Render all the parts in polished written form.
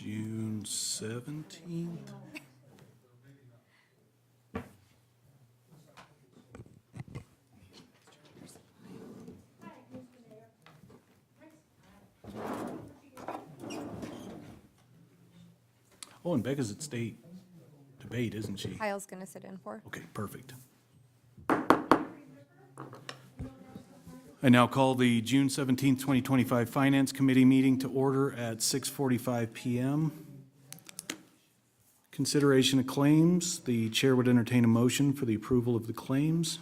June 17th. Oh, and Becca's at state debate, isn't she? Kyle's going to sit in for. Okay, perfect. I now call the June 17th, 2025 Finance Committee meeting to order at 6:45 PM. Consideration of claims. The chair would entertain a motion for the approval of the claims.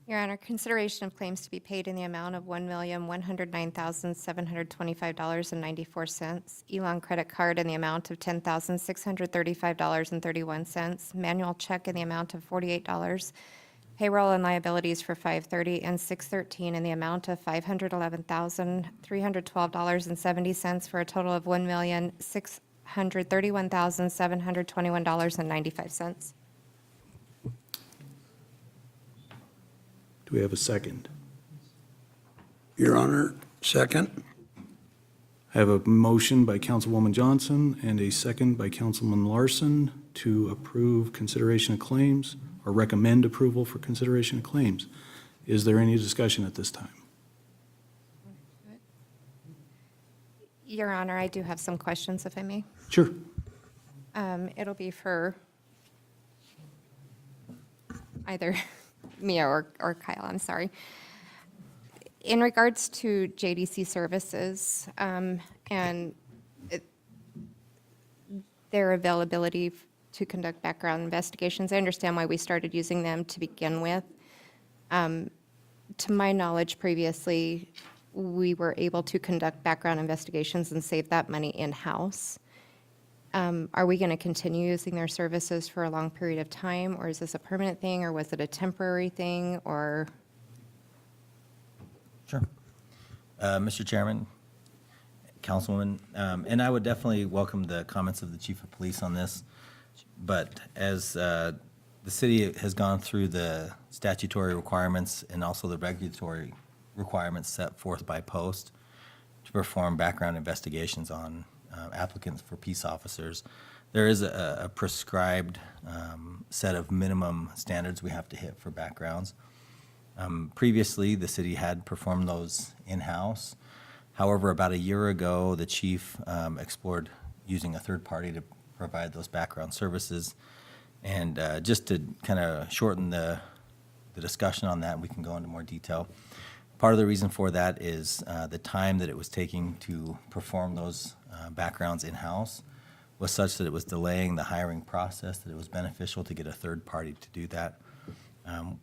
Your Honor, consideration of claims to be paid in the amount of $1,109,725.94. Elon credit card in the amount of $10,635.31. Manual check in the amount of $48. Payroll and liabilities for 5/30 and 6/13 in the amount of $511,312.70 for a total of $1,631,721.95. Do we have a second? Your Honor, second. I have a motion by Councilwoman Johnson and a second by Councilman Larson to approve consideration of claims or recommend approval for consideration of claims. Is there any discussion at this time? Your Honor, I do have some questions, if I may. Sure. It'll be for either Mia or Kyle, I'm sorry. In regards to JDC services and their availability to conduct background investigations, I understand why we started using them to begin with. To my knowledge, previously, we were able to conduct background investigations and save that money in-house. Are we going to continue using their services for a long period of time, or is this a permanent thing, or was it a temporary thing, or? Sure. Mr. Chairman, Councilwoman, and I would definitely welcome the comments of the Chief of Police on this, but as the city has gone through the statutory requirements and also the regulatory requirements set forth by post to perform background investigations on applicants for peace officers, there is a prescribed set of minimum standards we have to hit for backgrounds. Previously, the city had performed those in-house. However, about a year ago, the chief explored using a third party to provide those background services. And just to kind of shorten the discussion on that, we can go into more detail. Part of the reason for that is the time that it was taking to perform those backgrounds in-house was such that it was delaying the hiring process, that it was beneficial to get a third party to do that.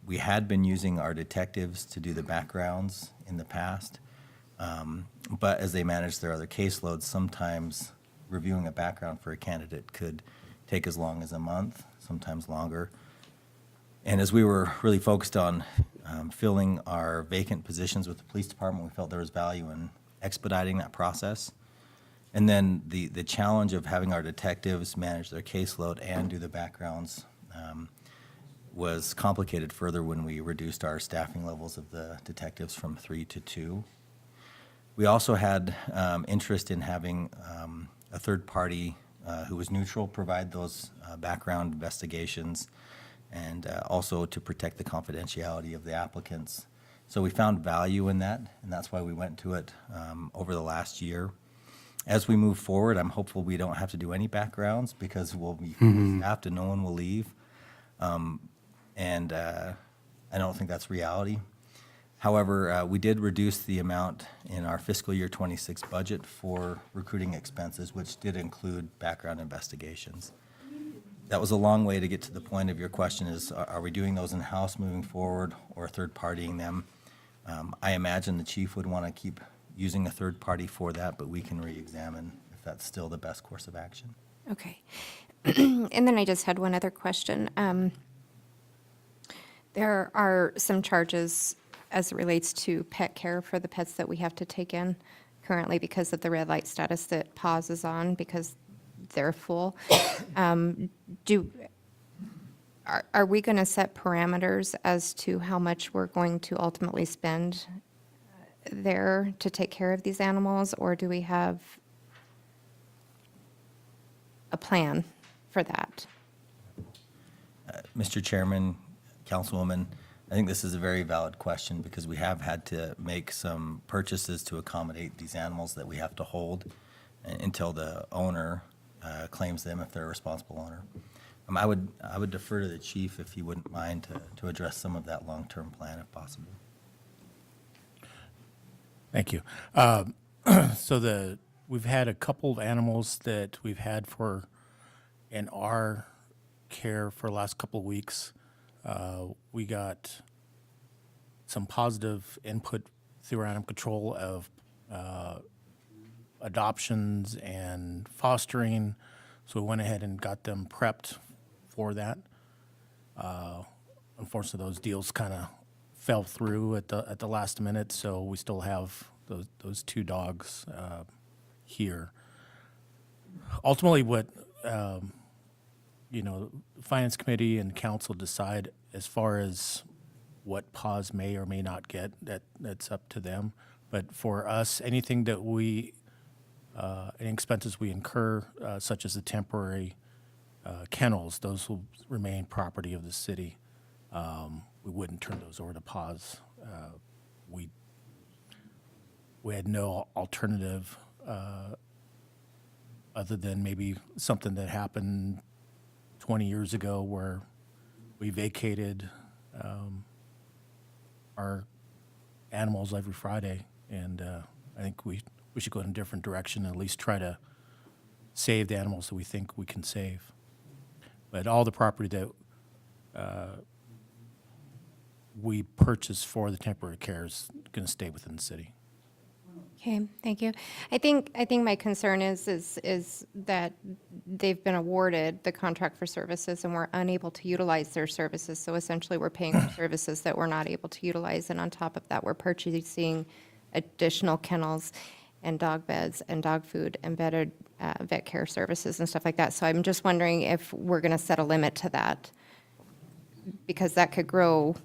We had been using our detectives to do the backgrounds in the past, but as they managed their other caseloads, sometimes reviewing a background for a candidate could take as long as a month, sometimes longer. And as we were really focused on filling our vacant positions with the police department, we felt there was value in expediting that process. And then the challenge of having our detectives manage their caseload and do the backgrounds was complicated further when we reduced our staffing levels of the detectives from 3 to 2. We also had interest in having a third party who was neutral provide those background investigations, and also to protect the confidentiality of the applicants. So we found value in that, and that's why we went to it over the last year. As we move forward, I'm hopeful we don't have to do any backgrounds because we'll be staffed and no one will leave. And I don't think that's reality. However, we did reduce the amount in our fiscal year 26 budget for recruiting expenses, which did include background investigations. That was a long way to get to the point of your question is, are we doing those in-house moving forward or third-partying them? I imagine the chief would want to keep using a third party for that, but we can re-examine if that's still the best course of action. Okay. And then I just had one other question. There are some charges as it relates to pet care for the pets that we have to take in currently because of the red light status that PAWS is on because they're full. Are we going to set parameters as to how much we're going to ultimately spend there to take care of these animals, or do we have a plan for that? Mr. Chairman, Councilwoman, I think this is a very valid question because we have had to make some purchases to accommodate these animals that we have to hold until the owner claims them if they're a responsible owner. I would defer to the chief if he wouldn't mind to address some of that long-term plan if possible. Thank you. We've had a couple of animals that we've had in our care for the last couple of weeks. We got some positive input through animal control of adoptions and fostering, so we went ahead and got them prepped for that. Unfortunately, those deals kind of fell through at the last minute, so we still have those two dogs here. Ultimately, what the Finance Committee and Council decide as far as what PAWS may or may not get, that's up to them. But for us, anything that any expenses we incur, such as the temporary kennels, those will remain property of the city. We wouldn't turn those over to PAWS. We had no alternative other than maybe something that happened 20 years ago where we vacated our animals every Friday, and I think we should go in a different direction and at least try to save the animals that we think we can save. But all the property that we purchased for the temporary care is going to stay within the city. Okay, thank you. I think my concern is that they've been awarded the contract for services and we're unable to utilize their services. So essentially, we're paying for services that we're not able to utilize, and on top of that, we're purchasing additional kennels and dog beds and dog food and better vet care services and stuff like that. So I'm just wondering if we're going to set a limit to that, because that could grow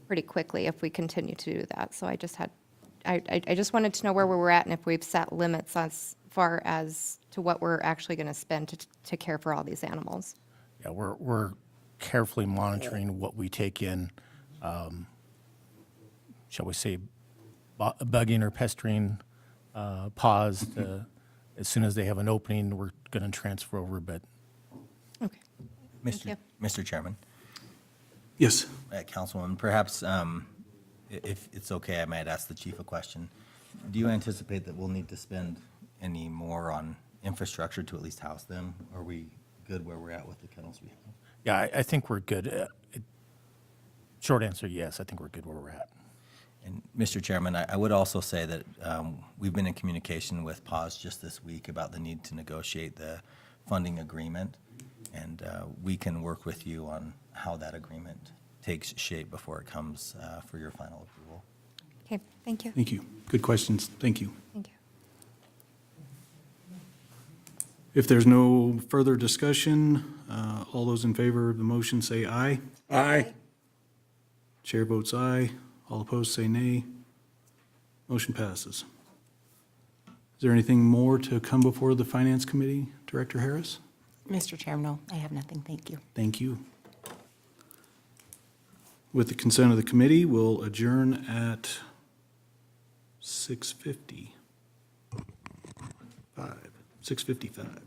pretty quickly if we continue to do that. So I just wanted to know where we were at and if we've set limits as far as to what we're actually going to spend to care for all these animals. Yeah, we're carefully monitoring what we take in, shall we say, bugging or pestering PAWS. As soon as they have an opening, we're going to transfer over, but Okay. you. Mr. Chairman, Yes. Councilwoman, perhaps if it's okay, I might ask the chief a question. Do you anticipate that we'll need to spend any more on infrastructure to at least house them? Are we good where we're at with the kennels we have? yeah, I think we're good. Short answer, yes, I think we're good where we're at. And Mr. Chairman, I would also say that we've been in communication with PAWS just this week about the need to negotiate the funding agreement, and we can work with you on how that agreement takes shape before it comes for your final approval. Okay, thank you. Thank you. Good questions. Thank you. Thank you. If there's no further discussion, all those in favor of the motion say aye. Aye. Chair votes aye. All opposed say nay. Motion passes. Is there anything more to come before the Finance Committee, Director Harris? Mr. Chairman, no, I have nothing. Thank you. Thank you. With the consent of the committee, we'll adjourn at 6:50. 6:55.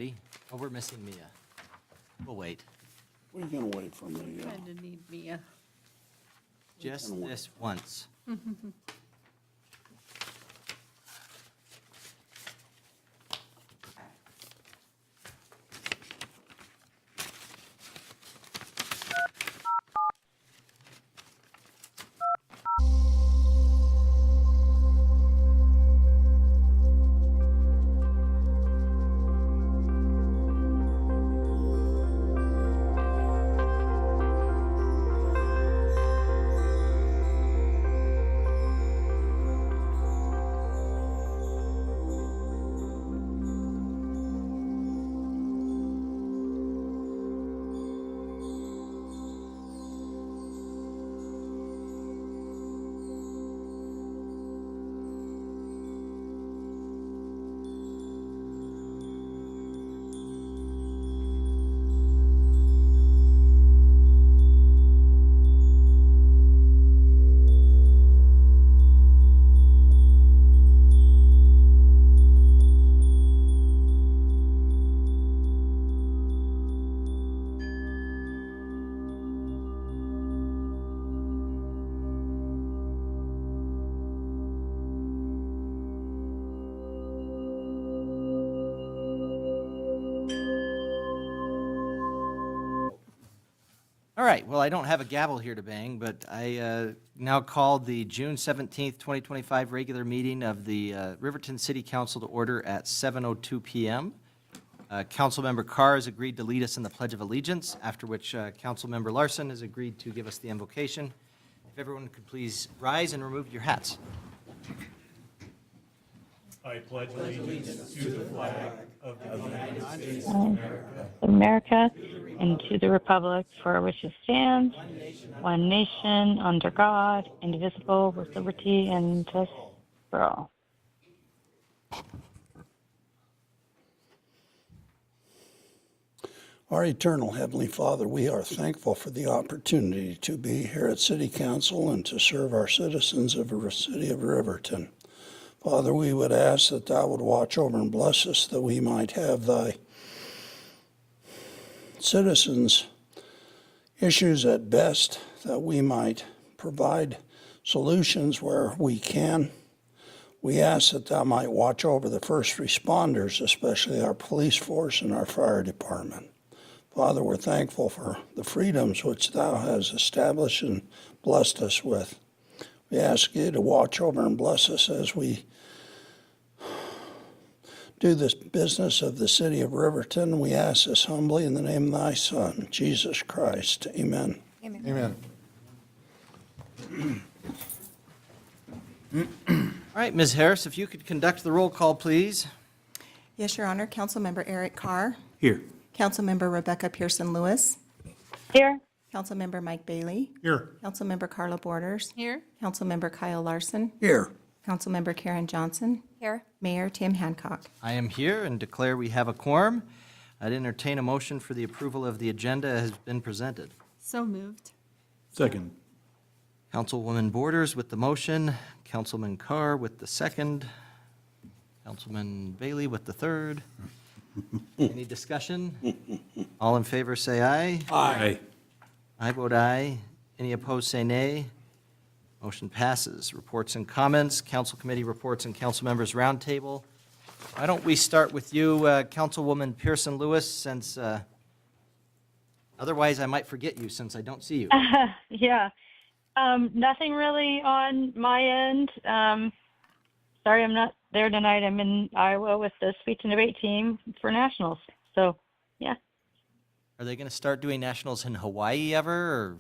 Gary. Oh, we're missing Mia. We'll wait. What are you gonna wait for me? Kind of need Mia. Just this once. All right, well, I don't have a gavel here to bang, but I now call the June 17th, 2025 regular meeting of the Riverton City Council to order at 7:02 PM. Councilmember Carr has agreed to lead us in the Pledge of Allegiance, after which Councilmember Larson has agreed to give us the invocation. If everyone could please rise and remove your hats. America and to the republic for which it stands, one nation, under God, indivisible, with liberty and justice for all. Our eternal Heavenly Father, we are thankful for the opportunity to be here at City Council and to serve our citizens of the city of Riverton. Father, we would ask that Thou would watch over and bless us, that we might have Thy citizens' issues at best, that we might provide solutions where we can. We ask that Thou might watch over the first responders, especially our police force and our fire department. Father, we're thankful for the freedoms which Thou hast established and blessed us with. We ask You to watch over and bless us as we do this business of the city of Riverton. We ask this humbly in the name of Thy Son, Jesus Christ. Amen. Amen. All right, Ms. Harris, if you could conduct the roll call, please. Yes, Your Honor. Councilmember Eric Carr. Here. Councilmember Rebecca Pearson Lewis. Here, Councilmember Mike Bailey. Here. Councilmember Carla Borders. Here? Councilmember Kyle Larson. Here. Councilmember Karen Johnson. Here. Mayor Tim Hancock. I am here and declare we have a quorum. I'd entertain a motion for the approval of the agenda as been presented. So moved. Second. Councilwoman Borders with the motion, Councilman Carr with the second, Councilman Bailey with the third. Any discussion? All in favor, say aye. Aye. I vote aye. Any opposed, say nay. Motion passes. Reports and comments, council committee reports and council members roundtable. Why don't we start with you, Councilwoman Pearson Lewis, since otherwise I might forget you since I don't see you. yeah. Nothing really on my end. Sorry, I'm not there tonight. I'm in Iowa with the speech and debate team for nationals. So, yeah. Are they going to start doing nationals in Hawaii ever? Or?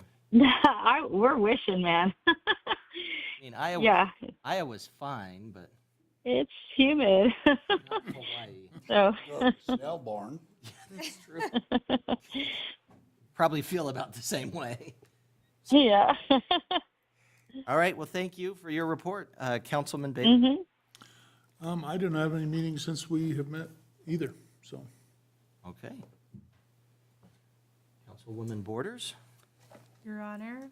We're wishing, man. I mean, Iowa's fine, but It's humid. not Hawaii. So. Snellborn. That's true. Probably feel about the same way. Yeah. All right, well, thank you for your report, Councilman Bailey. I don't have any meetings since we have met either, so. Okay. Councilwoman Borders? Your Honor,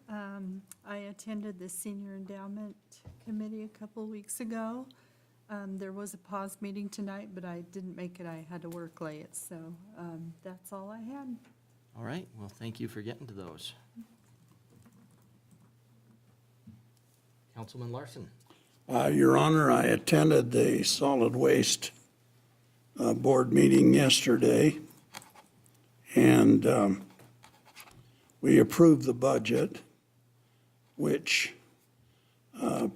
I attended the Senior Endowment Committee a couple weeks ago. There was a pause meeting tonight, but I didn't make it. I had to work late, so that's all I had. All right, well, thank you for getting to those. Councilman Larson. Your Honor, I attended the solid waste board meeting yesterday, and we approved the budget, which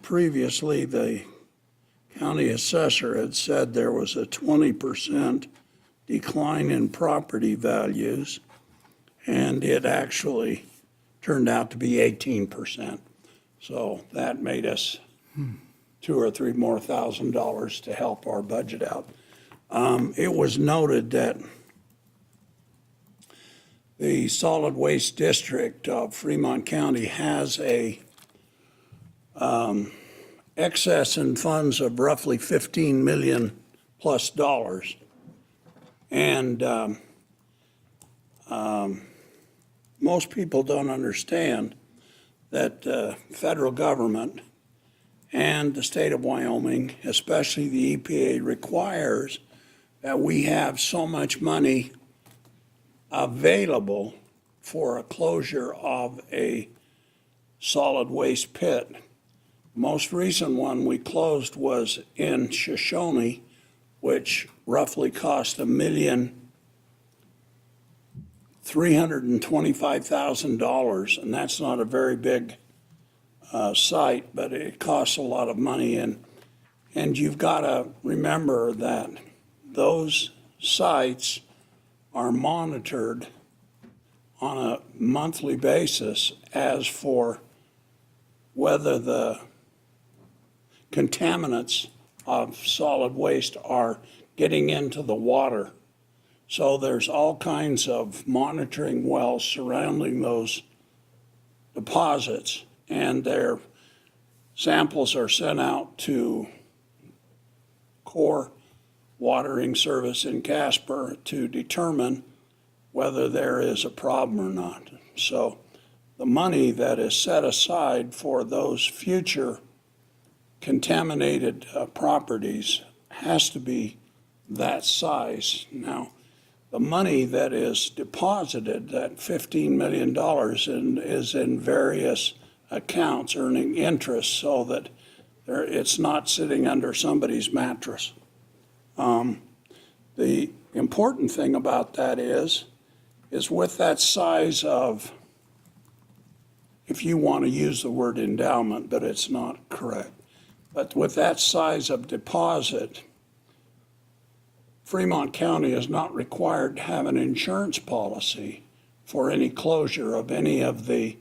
previously the county assessor had said there was a 20% decline in property values, and it actually turned out to be 18%. So that made us $2,000 or $3,000 more to help our budget out. It was noted that the solid waste district of Fremont County has a excess in funds of roughly $15 million plus. And most people don't understand that the federal government and the state of Wyoming, especially the EPA, requires that we have so much money available for a closure of a solid waste pit. Most recent one we closed was in Shoshone, which roughly cost $1,325,000, and that's not a very big site, but it costs a lot of money. And you've got to remember that those sites are monitored on a monthly basis as for whether the contaminants of solid waste are getting into the water. So there's all kinds of monitoring wells surrounding those deposits, and their samples are sent out to Core Watering Service in Casper to determine whether there is a problem or not. So the money that is set aside for those future contaminated properties has to be that size. Now, the money that is deposited, that $15 million, is in various accounts earning interest so that it's not sitting under somebody's mattress. The important thing about that is with that size of, if you want to use the word endowment, but it's not correct, but with that size of deposit, Fremont County is not required to have an insurance policy for any closure of any of the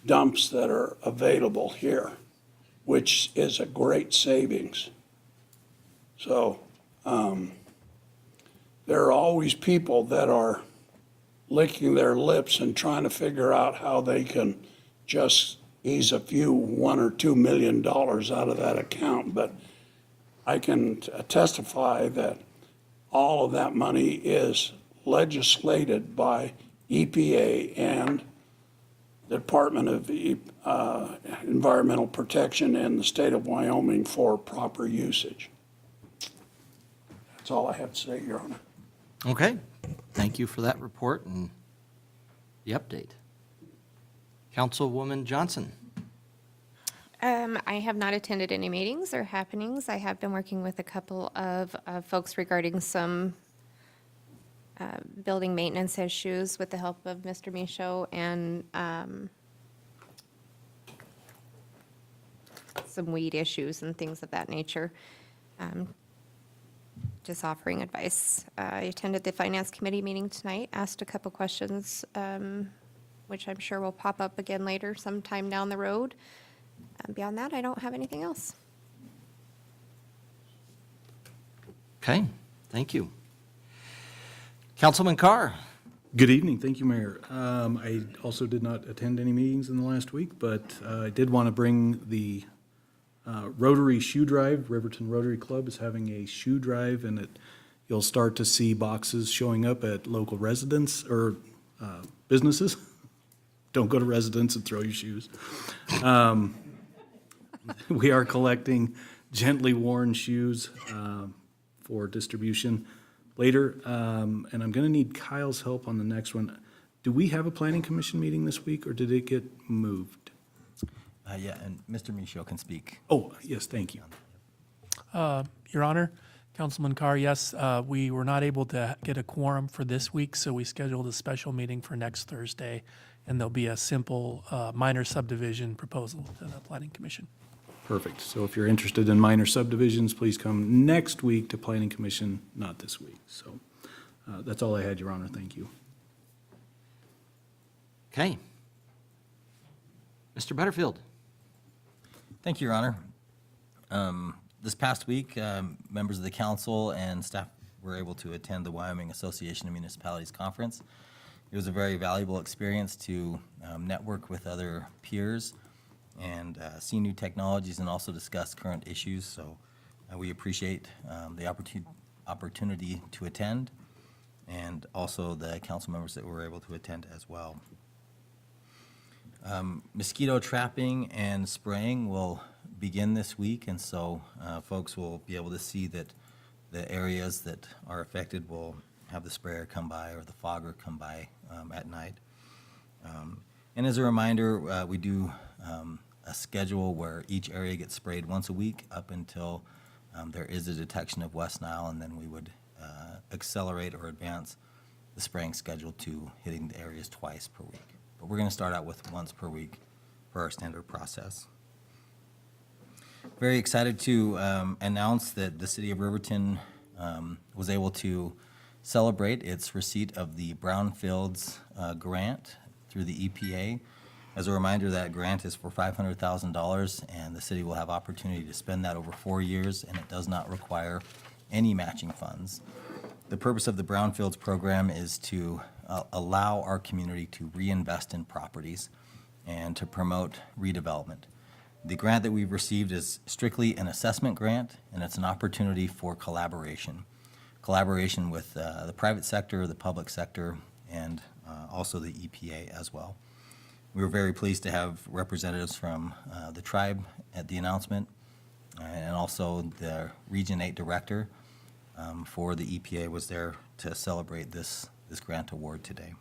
dumps that are available here, which is a great savings. So there are always people that are licking their lips and trying to figure out how they can just ease a few $1 or $2 million out of that account. But I can testify that all of that money is legislated by EPA and the Department of Environmental Protection and the state of Wyoming for proper usage. That's all I have to say, Your Honor. Okay, thank you for that report and the update. Councilwoman Johnson. I have not attended any meetings or happenings. I have been working with a couple of folks regarding some building maintenance issues with the help of Mr. Michaud and some weed issues and things of that nature. Just offering advice. I attended the Finance Committee meeting tonight, asked a couple questions, which I'm sure will pop up again later sometime down the road. Beyond that, I don't have anything else. Okay, thank you. Councilman Carr. Good evening. Thank you, Mayor. I also did not attend any meetings in the last week, but I did want to bring the Rotary Shoe Drive. Riverton Rotary Club is having a shoe drive, and you'll start to see boxes showing up at local residents or businesses. Don't go to residents and throw your shoes. We are collecting gently worn shoes for distribution later. And I'm going to need Kyle's help on the next one. Do we have a planning commission meeting this week, or did it get moved? Yeah, and Mr. Michaud can speak. Oh, yes, thank you. Your Honor, Councilman Carr, yes, we were not able to get a quorum for this week, so we scheduled a special meeting for next Thursday, and there'll be a simple minor subdivision proposal to the Planning Commission. Perfect. So if you're interested in minor subdivisions, please come next week to Planning Commission, not this week. So that's all I had, Your Honor. Thank you. Okay. Mr. Butterfield. Thank you, Your Honor. This past week, members of the council and staff were able to attend the Wyoming Association of Municipalities Conference. It was a very valuable experience to network with other peers and see new technologies and also discuss current issues. So we appreciate the opportunity to attend, and also the council members that were able to attend as well. Mosquito trapping and spraying will begin this week, and so folks will be able to see that the areas that are affected will have the sprayer come by or the fogger come by at night. And as a reminder, we do a schedule where each area gets sprayed once a week up until there is a detection of West Nile, and then we would accelerate or advance the spraying schedule to hitting the areas twice per week. But we're going to start out with once per week for our standard process. Very excited to announce that the city of Riverton was able to celebrate its receipt of the Brownfields grant through the EPA. As a reminder, that grant is for $500,000, and the city will have opportunity to spend that over 4 years, and it does not require any matching funds. The purpose of the Brownfields program is to allow our community to reinvest in properties and to promote redevelopment. The grant that we've received is strictly an assessment grant, and it's an opportunity for collaboration with the private sector, the public sector, and also the EPA as well. We were very pleased to have representatives from the tribe at the announcement, and also the Region 8 director for the EPA was there to celebrate this grant award today.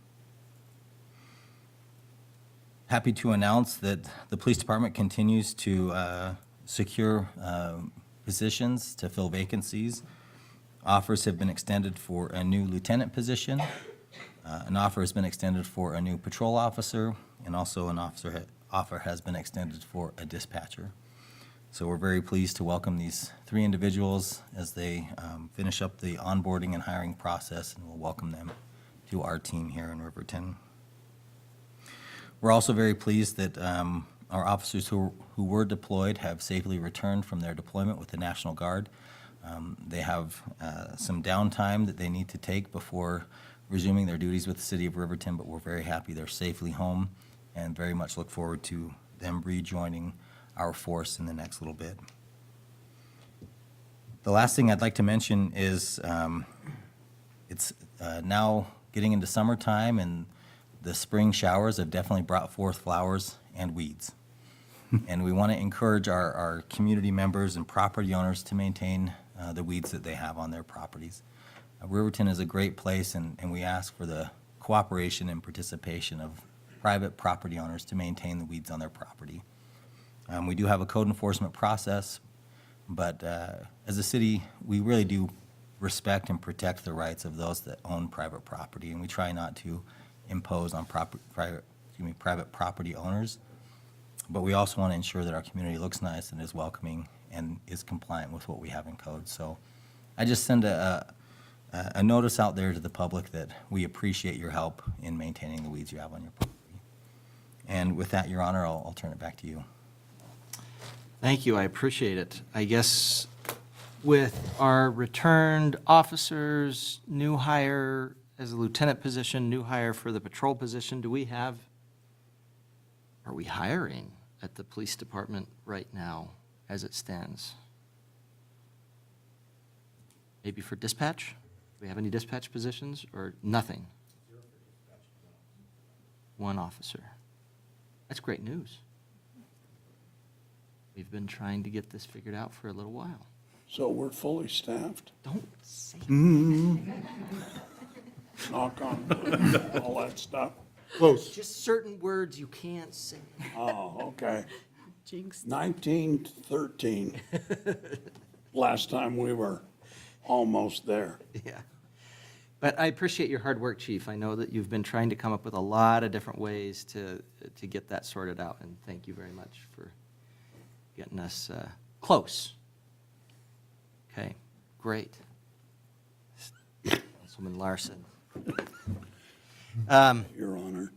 Happy to announce that the police department continues to secure positions to fill vacancies. Offers have been extended for a new lieutenant position. An offer has been extended for a new patrol officer, and also an offer has been extended for a dispatcher. So we're very pleased to welcome these 3 individuals as they finish up the onboarding and hiring process, and we'll welcome them to our team here in Riverton. We're also very pleased that our officers who were deployed have safely returned from their deployment with the National Guard. They have some downtime that they need to take before resuming their duties with the city of Riverton, but we're very happy they're safely home and very much look forward to them rejoining our force in the next little bit. The last thing I'd like to mention is it's now getting into summertime, and the spring showers have definitely brought forth flowers and weeds. And we want to encourage our community members and property owners to maintain the weeds that they have on their properties. Riverton is a great place, and we ask for the cooperation and participation of private property owners to maintain the weeds on their property. We do have a code enforcement process, but as a city, we really do respect and protect the rights of those that own private property, and we try not to impose on private property owners. But we also want to ensure that our community looks nice and is welcoming and is compliant with what we have in code. So I just send a notice out there to the public that we appreciate your help in maintaining the weeds you have on your property. And with that, Your Honor, I'll turn it back to you. Thank you, I appreciate it. I guess with our returned officers, new hire as a lieutenant position, new hire for the patrol position, are we hiring at the police department right now as it stands? Maybe for dispatch? Do we have any dispatch positions or nothing? 1 officer. That's great news. We've been trying to get this figured out for a little while. So we're fully staffed, Don't say knock on wood, all that stuff. just certain words you can't say. Oh, okay. Jinx. 1913. Last time we were almost there. Yeah. But I appreciate your hard work, Chief. I know that you've been trying to come up with a lot of different ways to get that sorted out, and thank you very much for getting us close. Okay, great. Councilman Larson. Your Honor.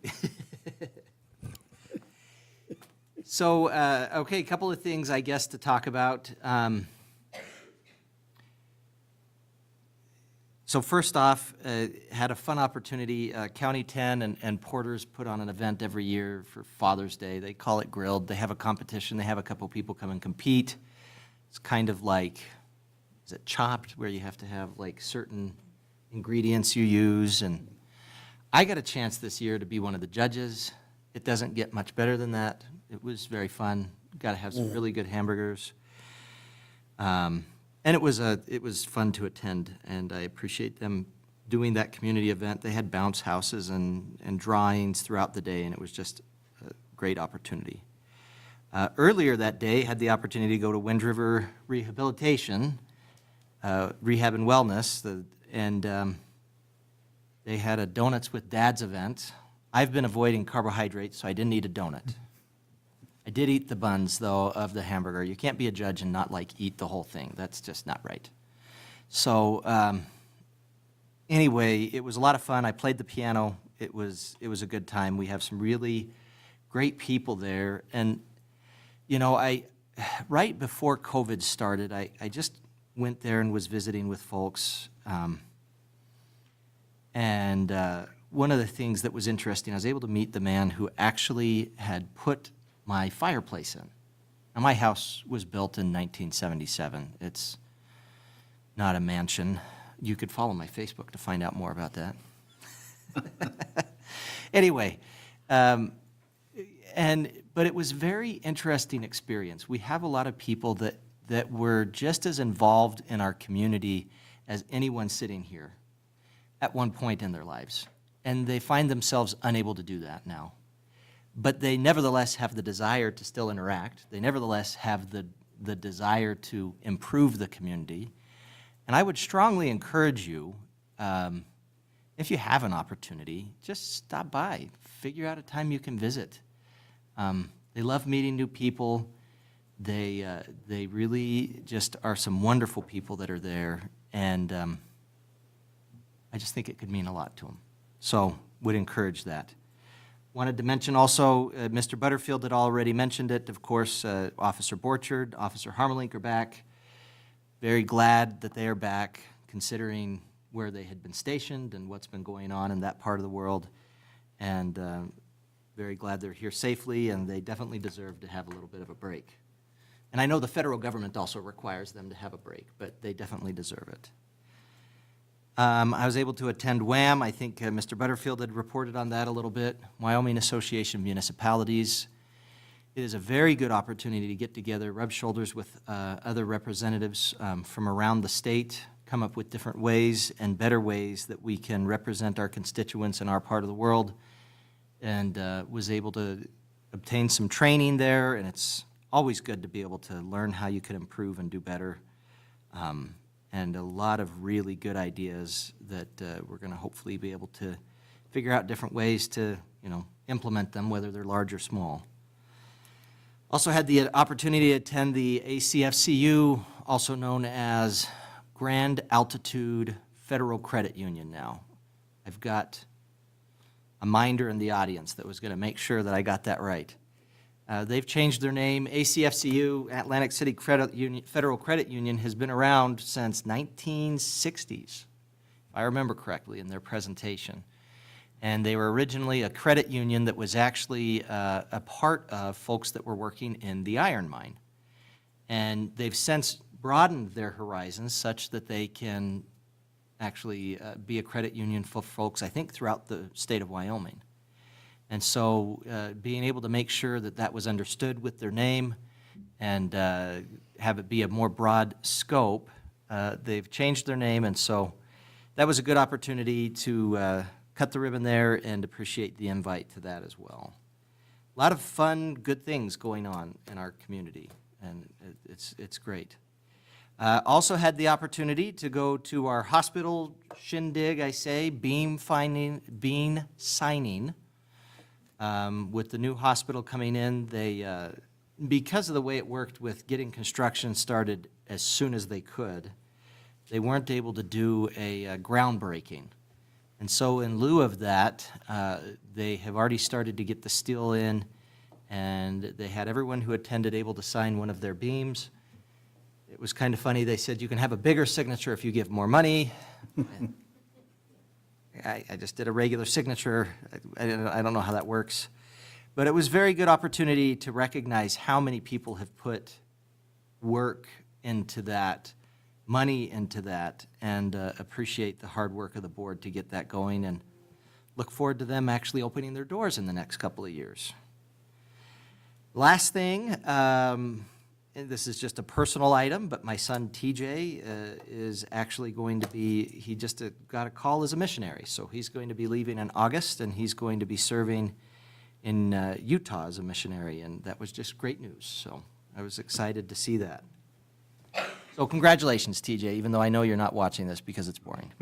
So, okay, a couple of things, I guess, to talk about. So first off, had a fun opportunity. County 10 and Porter's put on an event every year for Father's Day. They call it Grilled. They have a competition. They have a couple people come and compete. It's kind of like, is it Chopped, where you have to have like certain ingredients you use. And I got a chance this year to be one of the judges. It doesn't get much better than that. It was very fun. Got to have some really good hamburgers. And it was fun to attend, and I appreciate them doing that community event. They had bounce houses and drawings throughout the day, and it was just a great opportunity. Earlier that day, had the opportunity to go to Wind River Rehabilitation, Rehab and Wellness, and they had a Donuts with Dads event. I've been avoiding carbohydrates, so I didn't eat a donut. I did eat the buns, though, of the hamburger. You can't be a judge and not, like, eat the whole thing. That's just not right. So anyway, it was a lot of fun. I played the piano. It was a good time. We have some really great people there. And, you know, right before COVID started, I just went there and was visiting with folks. And one of the things that was interesting, I was able to meet the man who actually had put my fireplace in. Now, my house was built in 1977. It's not a mansion. You could follow my Facebook to find out more about that. Anyway, but it was a very interesting experience. We have a lot of people that were just as involved in our community as anyone sitting here at one point in their lives. And they find themselves unable to do that now. But they nevertheless have the desire to still interact. They nevertheless have the desire to improve the community. And I would strongly encourage you, if you have an opportunity, just stop by. Figure out a time you can visit. They love meeting new people. They really just are some wonderful people that are there. And I just think it could mean a lot to them. So would encourage that. Wanted to mention also, Mr. Butterfield had already mentioned it, of course, Officer Borchard, Officer Harmelink are back. Very glad that they are back, considering where they had been stationed and what's been going on in that part of the world. And very glad they're here safely, and they definitely deserve to have a little bit of a break. And I know the federal government also requires them to have a break, but they definitely deserve it. I was able to attend WHAM. I think Mr. Butterfield had reported on that a little bit. Wyoming Association of Municipalities. It is a very good opportunity to get together, rub shoulders with other representatives from around the state, come up with different ways and better ways that we can represent our constituents in our part of the world, and was able to obtain some training there, and it's always good to be able to learn how you can improve and do better. And a lot of really good ideas that we're going to hopefully be able to figure out different ways to, implement them, whether they're large or small. Also had the opportunity to attend the ACFCU, also known as Grand Altitude Federal Credit Union now. I've got a minder in the audience that was going to make sure that I got that right. They've changed their name. ACFCU, Atlantic City Credit Union, Federal Credit Union, has been around since 1960s, if I remember correctly in their presentation. And they were originally a credit union that was actually a part of folks that were working in the iron mine. And they've since broadened their horizons such that they can actually be a credit union for folks, I think, throughout the state of Wyoming. And so being able to make sure that that was understood with their name and have it be a more broad scope. They've changed their name, and so that was a good opportunity to cut the ribbon there and appreciate the invite to that as well. A lot of fun, good things going on in our community, and it's great. Also had the opportunity to go to our hospital shindig, bean signing. With the new hospital coming in, they, because of the way it worked with getting construction started as soon as they could, they weren't able to do a groundbreaking. And so in lieu of that, they have already started to get the steel in, and they had everyone who attended able to sign one of their beams. It was kind of funny. They said, you can have a bigger signature if you give more money. I just did a regular signature. I don't know how that works. But it was a very good opportunity to recognize how many people have put work into that, money into that, and appreciate the hard work of the board to get that going, and look forward to them actually opening their doors in the next couple of years. Last thing, and this is just a personal item, but my son TJ is actually going to be, he just got a call as a missionary. So he's going to be leaving in August, and he's going to be serving in Utah as a missionary, and that was just great news. So I was excited to see that. So congratulations, TJ, even though I know you're not watching this because it's boring.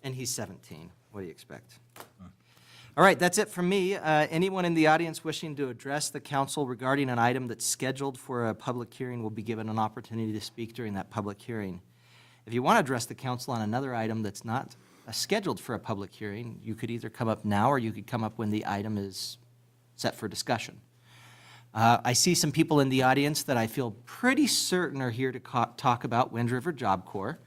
And he's 17. What do you expect? All right, that's it from me. Anyone in the audience wishing to address the council regarding an item that's scheduled for a public hearing will be given an opportunity to speak during that public hearing. If you want to address the council on another item that's not scheduled for a public hearing, you could either come up now or you could come up when the item is set for discussion. I see some people in the audience that I feel pretty certain are here to talk about Wind River Job Corps.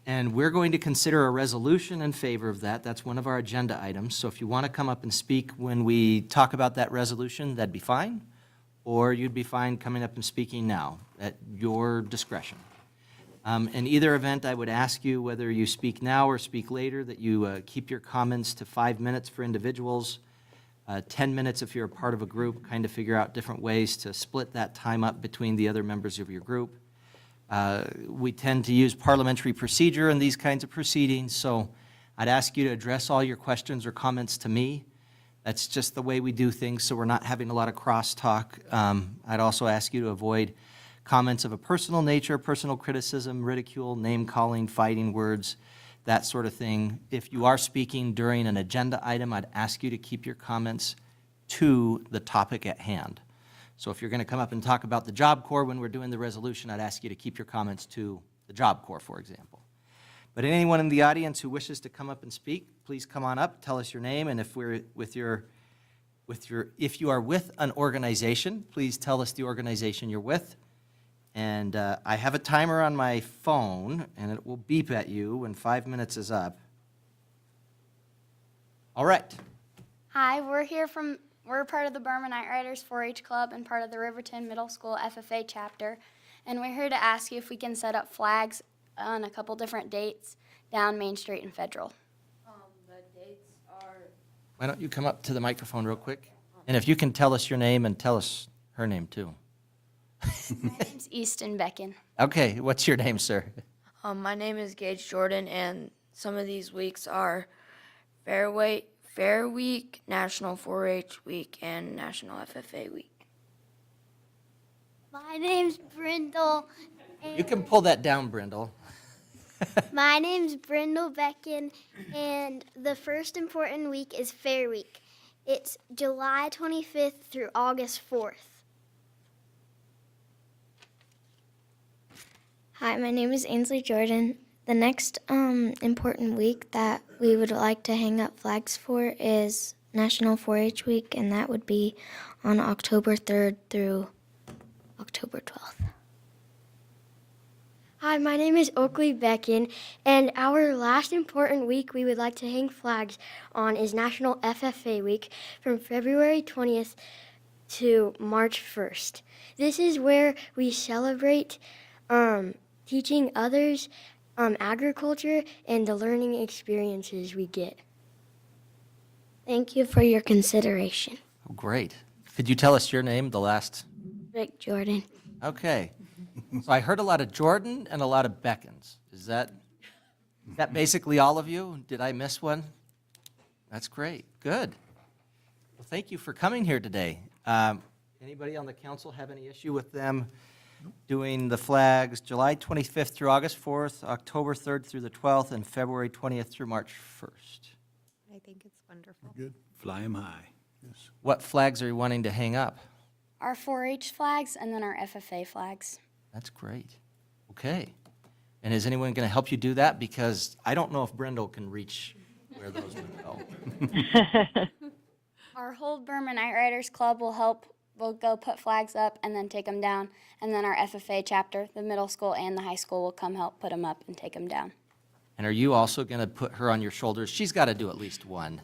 And we're going to consider a resolution in favor of that. That's one of our agenda items. So if you want to come up and speak when we talk about that resolution, that'd be fine. Or you'd be fine coming up and speaking now, at your discretion. In either event, I would ask you, whether you speak now or speak later, that you keep your comments to 5 minutes for individuals, 10 minutes if you're a part of a group, kind of figure out different ways to split that time up between the other members of your group. We tend to use parliamentary procedure in these kinds of proceedings, so I'd ask you to address all your questions or comments to me. That's just the way we do things, so we're not having a lot of crosstalk. I'd also ask you to avoid comments of a personal nature, personal criticism, ridicule, name-calling, fighting words, that sort of thing. If you are speaking during an agenda item, I'd ask you to keep your comments to the topic at hand. So if you're going to come up and talk about the Job Corps when we're doing the resolution, I'd ask you to keep your comments to the Job Corps, for example. But anyone in the audience who wishes to come up and speak, please come on up, tell us your name, and if you are with an organization, please tell us the organization you're with. And I have a timer on my phone, and it will beep at you when 5 minutes is up. All right. Hi, we're part of the Burma Night Riders 4-H Club and part of the Riverton Middle School FFA chapter. And we're here to ask you if we can set up flags on a couple different dates down Main Street and Federal. The dates are... Why don't you come up to the microphone real quick? And if you can tell us your name and tell us her name too. My name's Easton Becken. Okay, what's your name, sir? my name is Gage Jordan, and some of these weeks are Fair Week, National 4-H Week, and National FFA Week. My name's Brindle. You can pull that down, Brindle. My name's Brindle Becken, and the first important week is Fair Week. It's July 25th through August 4th. Hi, my name is Ainsley Jordan. The next important week that we would like to hang up flags for is National 4-H Week, and that would be on October 3rd through October 12th. Hi, my name is Oakley Becken, and our last important week we would like to hang flags on is National FFA Week from February 20th to March 1st. This is where we celebrate teaching others agriculture and the learning experiences we get. Thank you for your consideration. Oh, great. Could you tell us your name, the last? Rick Jordan. Okay. So I heard a lot of Jordan and a lot of Beckons. Is that basically all of you? Did I miss one? That's great. Good. Well, thank you for coming here today. Anybody on the council have any issue with them doing the flags July 25th through August 4th, October 3rd through the 12th, and February 20th through March 1st? I think it's wonderful. Good. Fly 'em high. Yes. What flags are you wanting to hang up? Our 4-H flags and then our FFA flags. That's great. Okay. And is anyone going to help you do that? Because I don't know if Brendel can reach where those would go. Our whole Burma Night Riders Club will help. We'll go put flags up and then take them down. And then our FFA chapter, the middle school and the high school, will come help put them up and take them down. And are you also going to put her on your shoulders? She's got to do at least one.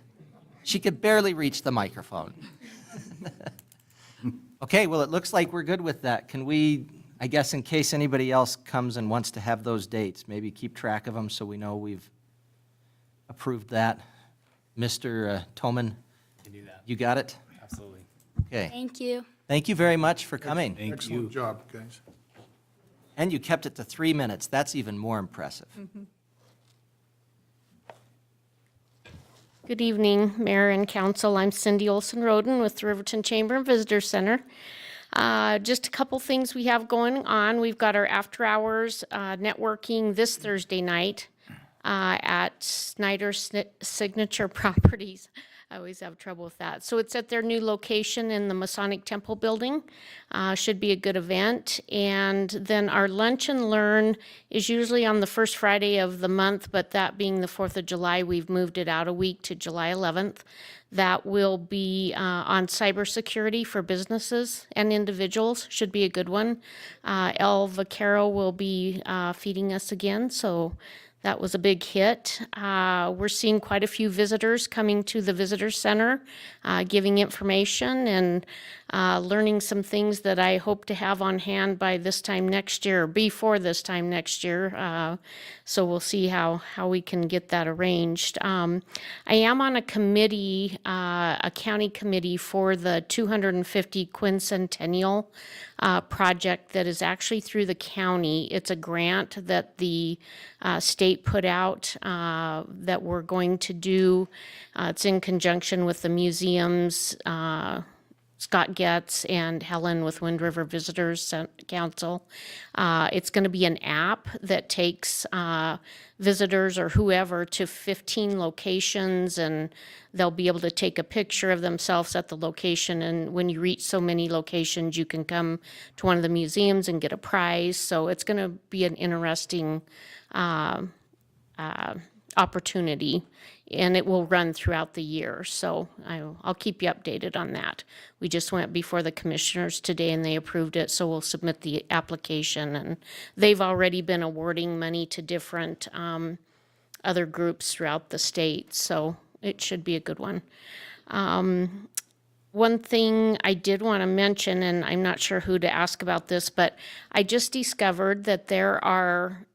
She could barely reach the microphone. Okay, well, it looks like we're good with that. Can we, I guess in case anybody else comes and wants to have those dates, maybe keep track of them so we know we've approved that? Mr. Toman? Can do that. You got it? Absolutely. Okay. Thank you. Thank you very much for coming. Thank you. Excellent job, guys. And you kept it to 3 minutes. That's even more impressive. Good evening, Mayor and Council. I'm Cindy Olson-Roden with the Riverton Chamber and Visitor Center. Just a couple things we have going on. We've got our after-hours networking this Thursday night at Snyder Signature Properties. I always have trouble with that. So it's at their new location in the Masonic Temple building. Should be a good event. And then our Lunch and Learn is usually on the first Friday of the month, but that being the 4th of July, we've moved it out a week to July 11th. That will be on cybersecurity for businesses and individuals. Should be a good one. El Vaquero will be feeding us again, so that was a big hit. We're seeing quite a few visitors coming to the visitor center, giving information and learning some things that I hope to have on hand by this time next year, or before this time next year. So we'll see how we can get that arranged. I am on a committee, a county committee for the 250 quincentennial project that is actually through the county. It's a grant that the state put out that we're going to do. It's in conjunction with the museums, Scott Getz and Helen with Wind River Visitors Council. It's going to be an app that takes visitors or whoever to 15 locations, and they'll be able to take a picture of themselves at the location. And when you reach so many locations, you can come to one of the museums and get a prize. So it's going to be an interesting opportunity, and it will run throughout the year. So I'll keep you updated on that. We just went before the commissioners today and they approved it, so we'll submit the application. And they've already been awarding money to different other groups throughout the state, so it should be a good one. One thing I did want to mention, and I'm not sure who to ask about this, but I just discovered that there are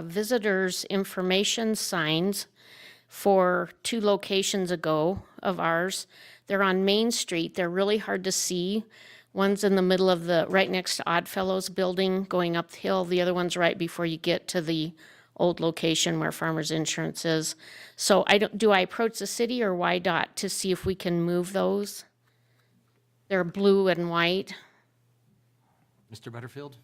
visitors information signs for 2 locations ago of ours. They're on Main Street. They're really hard to see. One's in the middle of right next to Oddfellows building going up the hill. The other one's right before you get to the old location where Farmers Insurance is. So do I approach the city or YDOT to see if we can move those? They're blue and white. Mr. Butterfield?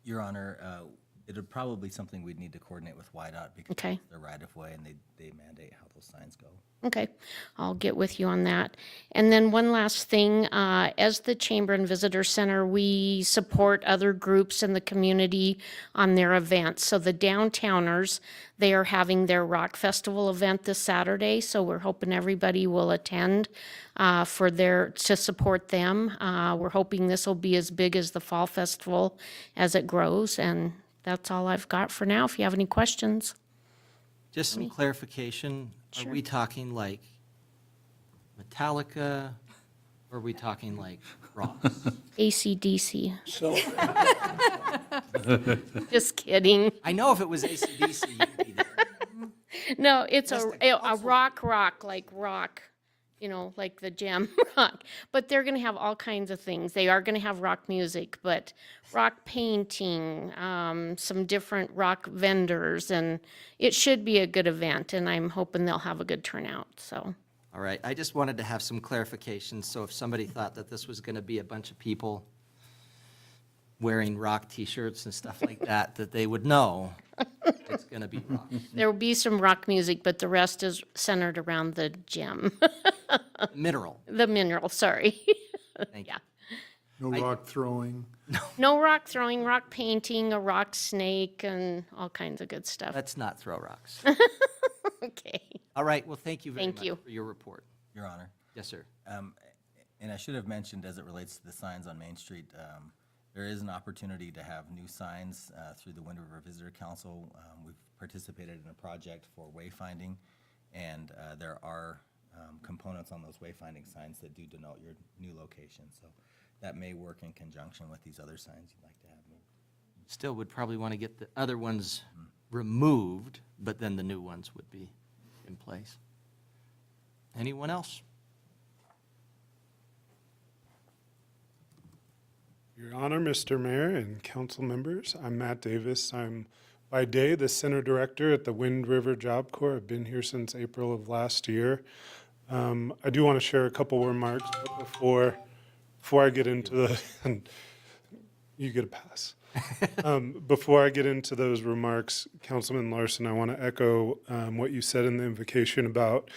Your Honor, it'd probably be something we'd need to coordinate with YDOT because Okay. they're right of way and they mandate how those signs go. Okay, I'll get with you on that. And then one last thing, as the Chamber and Visitor Center, we support other groups in the community on their events. So the Downtowners, they are having their Rock Festival event this Saturday, so we're hoping everybody will attend to support them. We're hoping this will be as big as the Fall Festival as it grows, and that's all I've got for now, if you have any questions. Just some clarification. Are we talking like Metallica, or are we talking like Ross? AC/DC. So, Just kidding. I know if it was AC/DC, you'd be there. No, it's Just a rock, like rock. like the jam rock. But they're going to have all kinds of things. They are going to have rock music, but rock painting, some different rock vendors, and it should be a good event, and I'm hoping they'll have a good turnout, so. All right, I just wanted to have some clarification, so if somebody thought that this was going to be a bunch of people wearing rock T-shirts and stuff like that, that they would know it's going to be rock. There will be some rock music, but the rest is centered around the gem. Mineral. The mineral, sorry. Thank you. Yeah. No rock throwing. No rock throwing, rock painting, a rock snake, and all kinds of good stuff. Let's not throw rocks. Okay. All right, well, thank you very Thank much you. for your report. Your Honor. Yes, sir. And I should have mentioned, as it relates to the signs on Main Street, there is an opportunity to have new signs through the Wind River Visitor Council. We've participated in a project for wayfinding, and there are components on those wayfinding signs that do denote your new location. So that may work in conjunction with these other signs you'd like to have moved. Still would probably want to get the other ones removed, but then the new ones would be in place. Anyone else? Your Honor, Mr. Mayor and council members, I'm Matt Davis. I'm by day the Center Director at the Wind River Job Corps. I've been here since April of last year. I do want to share a couple remarks before I get into the, you get a pass. Before I get into those remarks, Councilman Larson, I want to echo what you said in the invocation about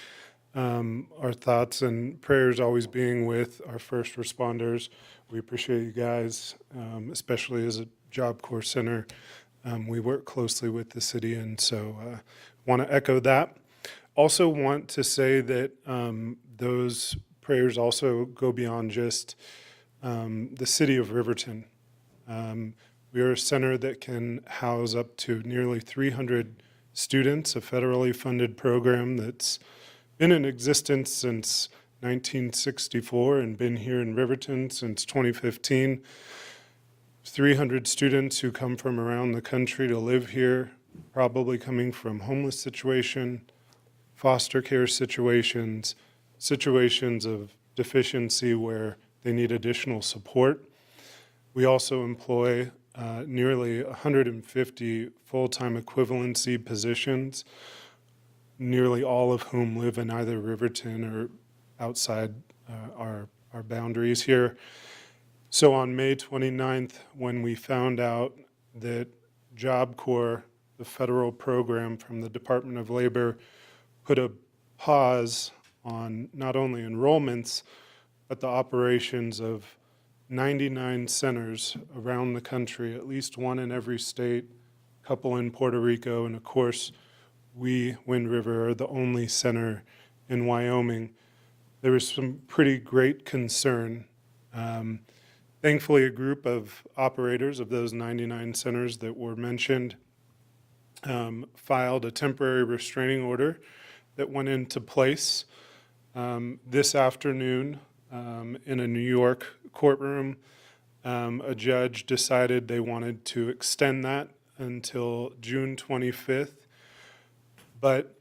our thoughts and prayers always being with our first responders. We appreciate you guys, especially as a Job Corps center. We work closely with the city, and so want to echo that. Also want to say that those prayers also go beyond just the city of Riverton. We are a center that can house up to nearly 300 students, a federally funded program that's been in existence since 1964 and been here in Riverton since 2015. 300 students who come from around the country to live here, probably coming from homeless situation, foster care situations, situations of deficiency where they need additional support. We also employ nearly 150 full-time equivalency positions, nearly all of whom live in either Riverton or outside our boundaries here. So on May 29th, when we found out that Job Corps, the federal program from the Department of Labor, put a pause on not only enrollments, but the operations of 99 centers around the country, at least one in every state, a couple in Puerto Rico, and of course, we, Wind River, are the only center in Wyoming. There was some pretty great concern. Thankfully, a group of operators of those 99 centers that were mentioned filed a temporary restraining order that went into place this afternoon in a New York courtroom. A judge decided they wanted to extend that until June 25th. But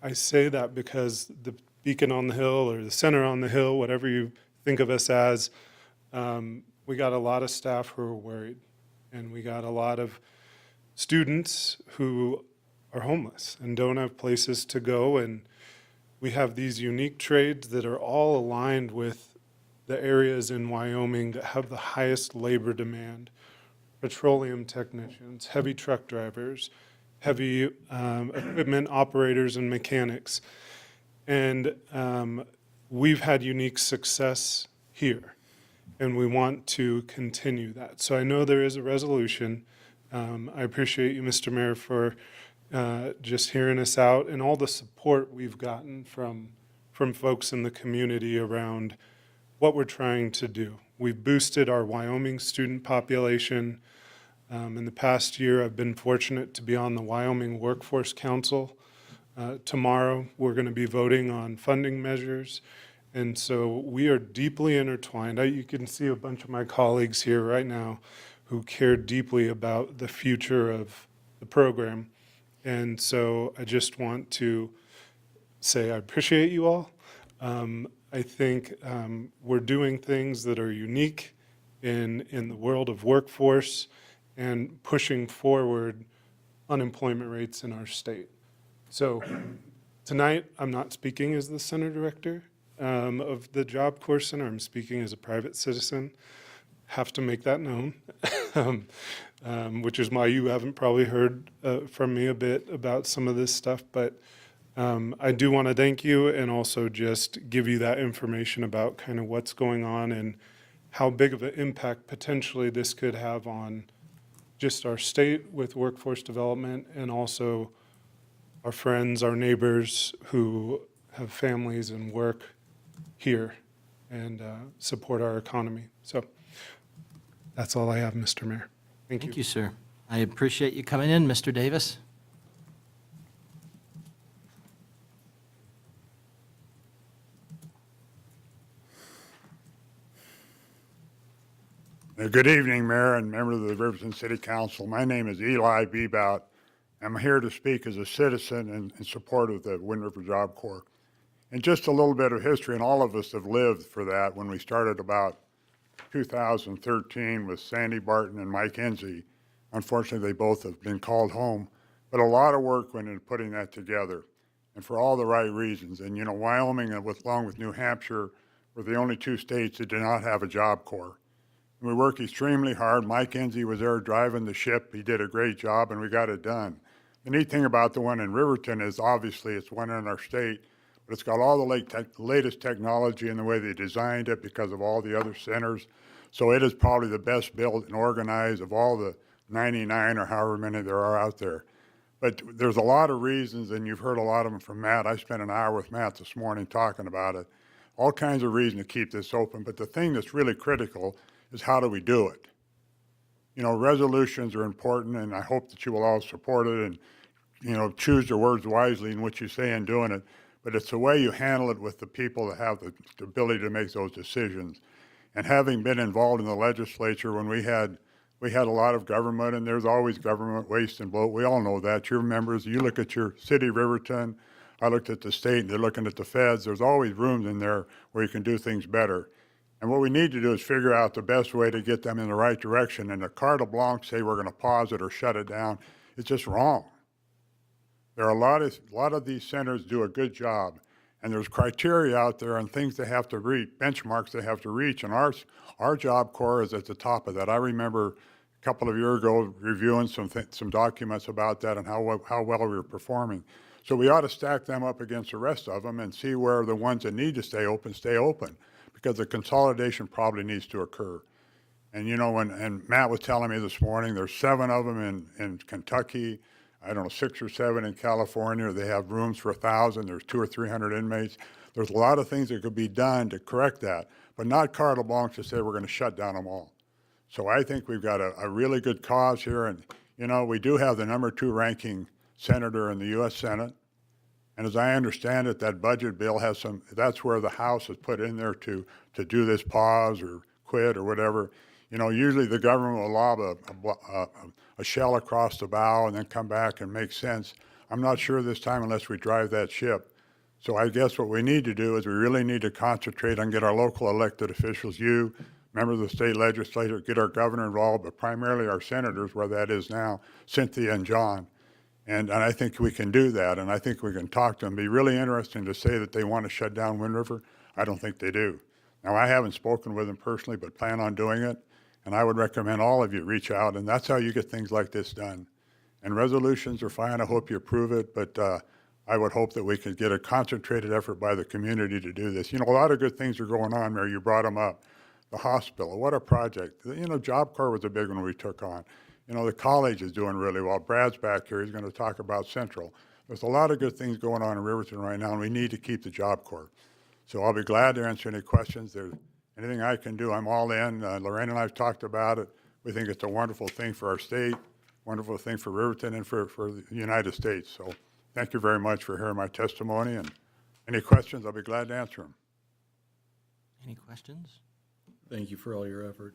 I say that because the beacon on the hill or the center on the hill, whatever you think of us as, we got a lot of staff who are worried, and we got a lot of students who are homeless and don't have places to go, and we have these unique trades that are all aligned with the areas in Wyoming that have the highest labor demand: petroleum technicians, heavy truck drivers, heavy equipment operators and mechanics. And we've had unique success here, and we want to continue that. So I know there is a resolution. I appreciate you, Mr. Mayor, for just hearing us out and all the support we've gotten from folks in the community around what we're trying to do. We've boosted our Wyoming student population. In the past year, I've been fortunate to be on the Wyoming Workforce Council. Tomorrow, we're going to be voting on funding measures. And so we are deeply intertwined. You can see a bunch of my colleagues here right now who care deeply about the future of the program. And so I just want to say I appreciate you all. I think we're doing things that are unique in the world of workforce and pushing forward unemployment rates in our state. So tonight, I'm not speaking as the center director of the Job Corps Center. I'm speaking as a private citizen. Have to make that known, which is why you haven't probably heard from me a bit about some of this stuff. But I do want to thank you and also just give you that information about kind of what's going on and how big of an impact potentially this could have on just our state with workforce development and also our friends, our neighbors who have families and work here and support our economy. So that's all I have, Mr. Mayor. Thank you. Thank you, sir. I appreciate you coming in, Mr. Davis. Good evening, Mayor and members of the Riverton City Council. My name is Eli Bebout. I'm here to speak as a citizen in support of the Wind River Job Corps. And just a little bit of history, and all of us have lived for that when we started about 2013 with Sandy Barton and Mike Enzi. Unfortunately, they both have been called home, but a lot of work went into putting that together, and for all the right reasons. And you know, Wyoming, along with New Hampshire, were the only two states that did not have a Job Corps. We worked extremely hard. Mike Enzi was there driving the ship. He did a great job, and we got it done. The neat thing about the one in Riverton is obviously it's one in our state, but it's got all the latest technology in the way they designed it because of all the other centers. So it is probably the best built and organized of all the 99 or however many there are out there. But there's a lot of reasons, and you've heard a lot of them from Matt. I spent an hour with Matt this morning talking about it. All kinds of reasons to keep this open, but the thing that's really critical is how do we do it? You know, resolutions are important, and I hope that you will all support it and, you know, choose your words wisely in what you say in doing it. But it's the way you handle it with the people that have the ability to make those decisions. And having been involved in the legislature when we had a lot of government, and there's always government waste and bloat. We all know that. Your members, you look at your city, Riverton, I looked at the state, and they're looking at the feds. There's always rooms in there where you can do things better. And what we need to do is figure out the best way to get them in the right direction. And the carte blanche say we're going to pause it or shut it down, it's just wrong. There are a lot of these centers do a good job, and there's criteria out there and things they have to reach, benchmarks they have to reach, and our Job Corps is at the top of that. I remember a couple of years ago reviewing some documents about that and how well we were performing. So we ought to stack them up against the rest of them and see where the ones that need to stay open, because the consolidation probably needs to occur. And you know, and Matt was telling me this morning, there's 7 of them in Kentucky, I don't know, 6 or 7 in California. They have rooms for 1,000. There's 200 or 300 inmates. There's a lot of things that could be done to correct that, but not carte blanche to say we're going to shut down them all. So I think we've got a really good cause here. And, you know, we do have the number 2 ranking senator in the U.S. Senate. And as I understand it, that budget bill has that's where the House has put in there to do this pause or quit or whatever. You know, usually the government will lob a shell across the bow and then come back and make sense. I'm not sure this time unless we drive that ship. So I guess what we need to do is we really need to concentrate on get our local elected officials, you, members of the state legislature, get our governor involved, but primarily our senators, where that is now, Cynthia and John. And I think we can do that, and I think we can talk to them. It'd be really interesting to say that they want to shut down Wind River. I don't think they do. Now, I haven't spoken with them personally, but plan on doing it. And I would recommend all of you reach out, and that's how you get things like this done. And resolutions are fine. I hope you approve it, but I would hope that we could get a concentrated effort by the community to do this. You know, a lot of good things are going on there. You brought them up. The hospital, what a project. You know, Job Corps was a big one we took on. You know, the college is doing really well. Brad's back here. He's going to talk about Central. There's a lot of good things going on in Riverton right now, and we need to keep the Job Corps. So I'll be glad to answer any questions. There's anything I can do, I'm all in. Lorraine and I have talked about it. We think it's a wonderful thing for our state, wonderful thing for Riverton and for the United States. So thank you very much for hearing my testimony. And any questions, I'll be glad to answer them. Any questions? Thank you for all your effort.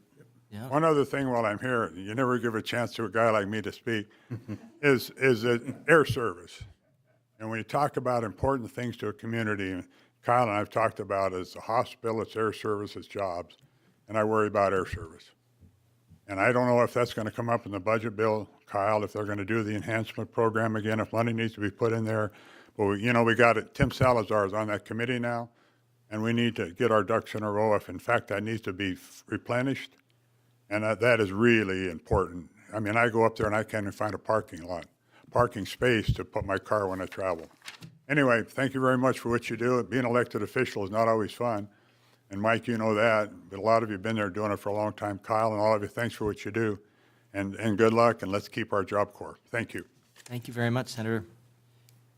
Yeah. One other thing while I'm here, you never give a chance to a guy like me to speak, is air service. And when you talk about important things to a community, Kyle and I have talked about is the hospital, it's air service, it's jobs, and I worry about air service. And I don't know if that's going to come up in the budget bill, Kyle, if they're going to do the enhancement program again, if money needs to be put in there. But, we got it, Tim Salazar is on that committee now, and we need to get our ducks in a row. If in fact that needs to be replenished, and that is really important. I mean, I go up there and I can't even find a parking space to put my car when I travel. Anyway, thank you very much for what you do. Being an elected official is not always fun. And Mike, you know that, but a lot of you have been there doing it for a long time. Kyle and all of you, thanks for what you do. And good luck, and let's keep our Job Corps. Thank you. Thank you very much, Senator.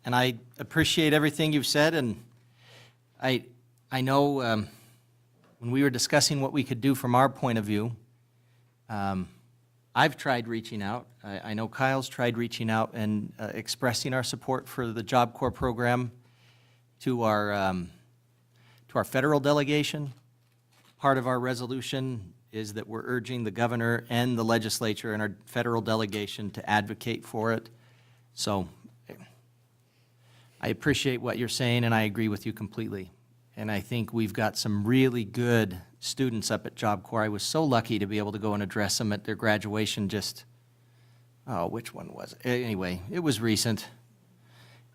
And I appreciate everything you've said, and I know when we were discussing what we could do from our point of view, I've tried reaching out. I know Kyle's tried reaching out and expressing our support for the Job Corps program to our federal delegation. Part of our resolution is that we're urging the governor and the legislature and our federal delegation to advocate for it. So I appreciate what you're saying, and I agree with you completely. And I think we've got some really good students up at Job Corps. I was so lucky to be able to go and address them at their graduation which one was it? Anyway, it was recent.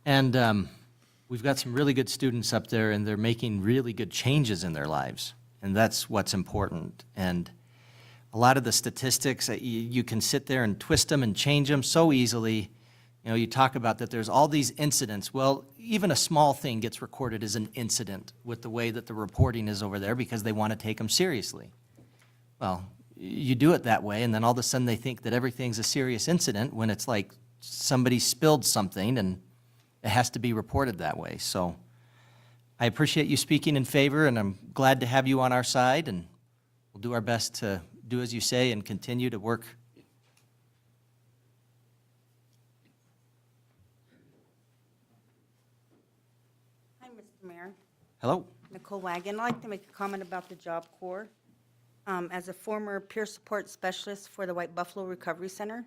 And we've got some really good students up there, and they're making really good changes in their lives. And that's what's important. And a lot of the statistics, you can sit there and twist them and change them so easily. You talk about that there's all these incidents. Well, even a small thing gets recorded as an incident with the way that the reporting is over there because they want to take them seriously. Well, you do it that way, and then all of a sudden they think that everything's a serious incident when it's like somebody spilled something, and it has to be reported that way. So I appreciate you speaking in favor, and I'm glad to have you on our side, and we'll do our best to do as you say and continue to work. Hi, Mr. Mayor. Hello. Nicole Wagon. I'd like to make a comment about the Job Corps. As a former peer support specialist for the White Buffalo Recovery Center,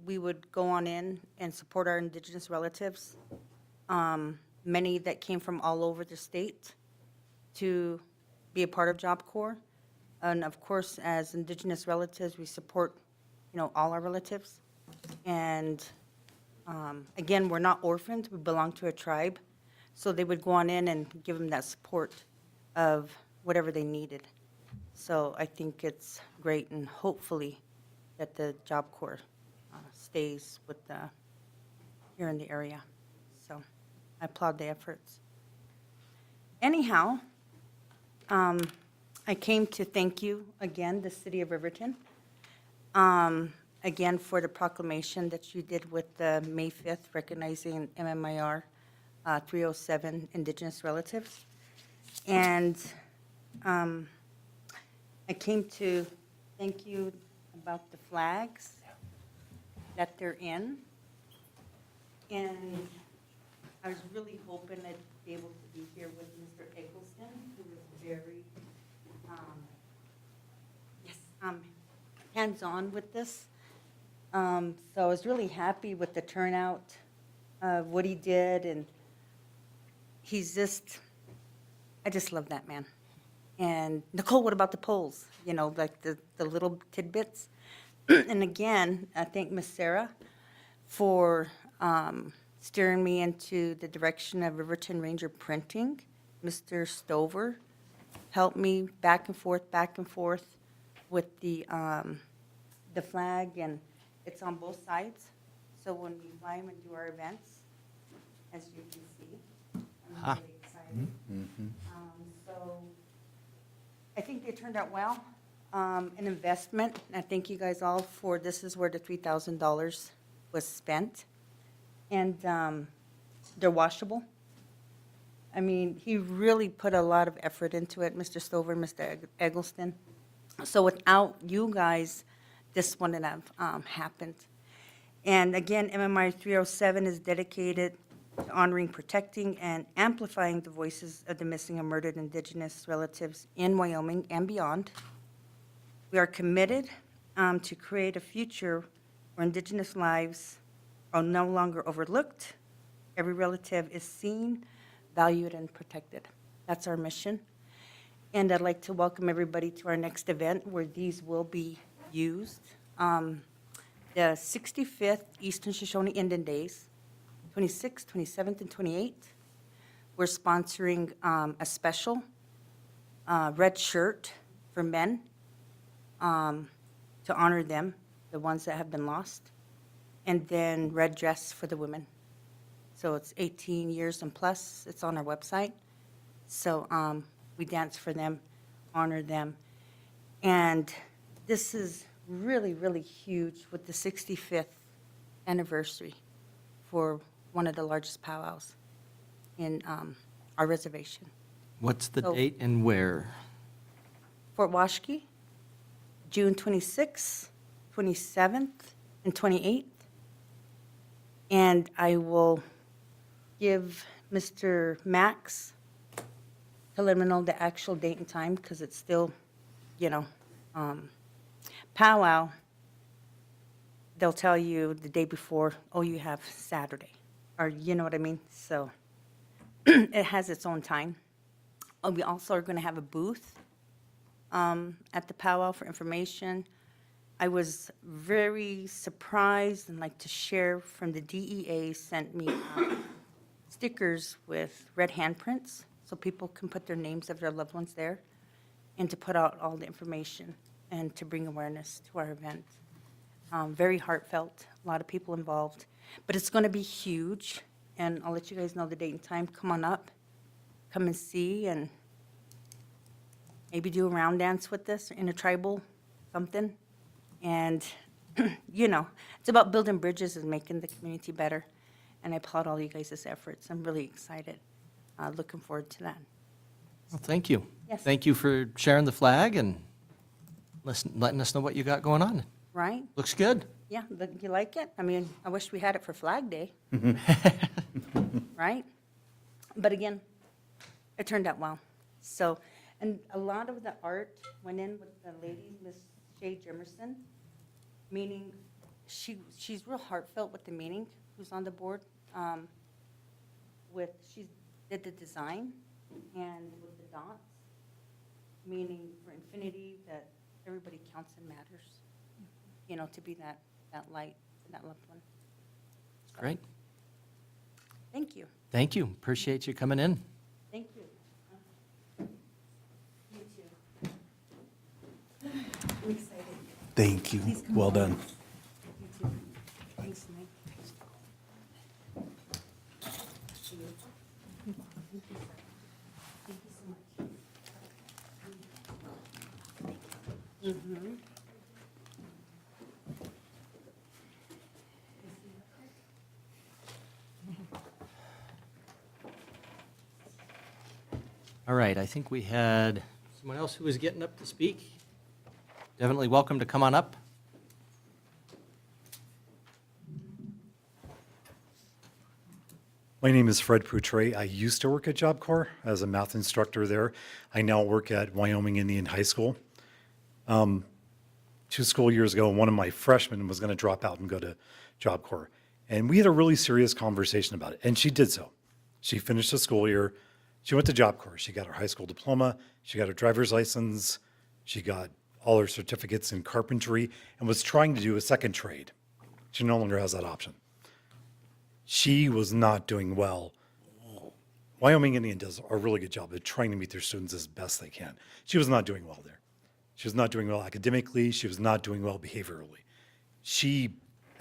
we would go on in and support our Indigenous relatives, many that came from all over the state to be a part of Job Corps. And of course, as Indigenous relatives, we support, all our relatives. And again, we're not orphans, we belong to a tribe. So they would go on in and give them that support of whatever they needed. So I think it's great, and hopefully that the Job Corps stays with here in the area. So I applaud the efforts. Anyhow, I came to thank you again, the city of Riverton, again for the proclamation that you did with the May 5th recognizing MMIR 307 Indigenous relatives. And I came to thank you about the flags that they're in. And I was really hoping I'd be able to be here with Mr. Eggleston, who was very hands-on with this. So I was really happy with the turnout of what he did, and I just love that man. And Nicole, what about the polls? Like the little tidbits. And again, I thank Miss Sarah for steering me into the direction of Riverton Ranger Printing. Mr. Stover helped me back and forth with the flag, and it's on both sides. So when we fly them and do our events, as you can see, I'm really excited. So I think they turned out well. An investment. I thank you guys all for this is where the $3,000 was spent. And they're washable. I mean, he really put a lot of effort into it, Mr. Stover, Mr. Eggleston. So without you guys, this wouldn't have happened. And again, MMI 307 is dedicated to honoring, protecting, and amplifying the voices of the missing and murdered Indigenous relatives in Wyoming and beyond. We are committed to create a future where Indigenous lives are no longer overlooked. Every relative is seen, valued and protected. That's our mission. And I'd like to welcome everybody to our next event where these will be used. The 65th Eastern Shoshone Indian Days, 26th, 27th, and 28th. We're sponsoring a special red shirt for men to honor them, the ones that have been lost, and then red dress for the women. So it's 18 years and plus. It's on our website. So we dance for them, honor them. And this is really, really huge with the 65th anniversary for one of the largest powwows in our reservation. What's the So- date and where? Fort Washakie, June 26th, 27th, and 28th. And I will give Mr. Max to let him know the actual date and time, because it's still, powwow, they'll tell you the day before, oh, you have Saturday, or you know what I mean? So it has its own time. We also are going to have a booth at the powwow for information. I was very surprised and like to share from the DEA sent me stickers with red handprints so people can put their names of their loved ones there, and to put out all the information and to bring awareness to our event. Very heartfelt, a lot of people involved, but it's going to be huge, and I'll let you guys know the date and time. Come on up, come and see, and maybe do a round dance with us, intertribal, something. And, it's about building bridges and making the community better. And I applaud all you guys' efforts. I'm really excited. Looking forward to that. Well, thank you. Yes. Thank you for sharing the flag and letting us know what you got going on. Right? Looks good. Yeah, you like it? I mean, I wish we had it for Flag Day. Right? But again, it turned out well. So, and a lot of the art went in with the lady, Miss Shay Jimerson, meaning she's real heartfelt with the meaning, who's on the board. She did the design, and with the dots, meaning for infinity, that everybody counts and matters, to be that light for that loved one. Great. Thank you. Thank you. Appreciate you coming in. Thank you. You too. I'm excited. Thank you. Please come Well on. done. You too. Thanks, Mike. Thank you, sir. Thank you so much. Mm-hmm. All right, I think we had someone else who was getting up to speak. Definitely welcome to come on up. My name is Fred Poutre. I used to work at Job Corps as a math instructor there. I now work at Wyoming Indian High School. 2 school years ago, one of my freshmen was going to drop out and go to Job Corps. And we had a really serious conversation about it, and she did so. She finished the school year. She went to Job Corps. She got her high school diploma. She got her driver's license. She got all her certificates in carpentry and was trying to do a second trade. She no longer has that option. She was not doing well. Wyoming Indian does a really good job of trying to meet their students as best they can. She was not doing well there. She was not doing well academically. She was not doing well behaviorally. She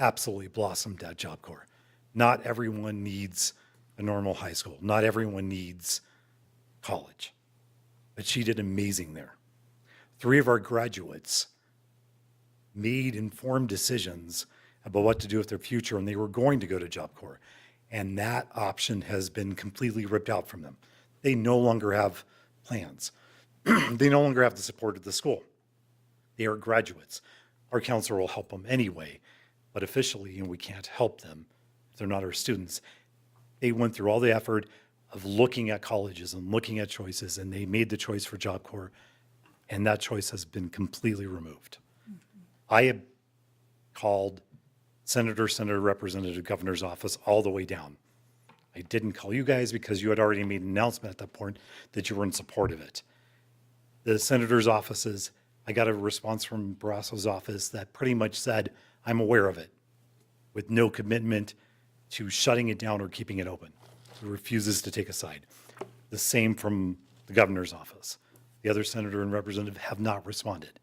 absolutely blossomed at Job Corps. Not everyone needs a normal high school. Not everyone needs college. But she did amazing there. 3 of our graduates made informed decisions about what to do with their future, and they were going to go to Job Corps. And that option has been completely ripped out from them. They no longer have plans. They no longer have the support of the school. They are graduates. Our counselor will help them anyway, but officially, and we can't help them if they're not our students. They went through all the effort of looking at colleges and looking at choices, and they made the choice for Job Corps, and that choice has been completely removed. I have called senator, representative, governor's office all the way down. I didn't call you guys because you had already made an announcement at that point that you were in support of it. The senator's offices, I got a response from Barrasso's office that pretty much said, I'm aware of it, with no commitment to shutting it down or keeping it open. He refuses to take a side. The same from the governor's office. The other senator and representative have not responded.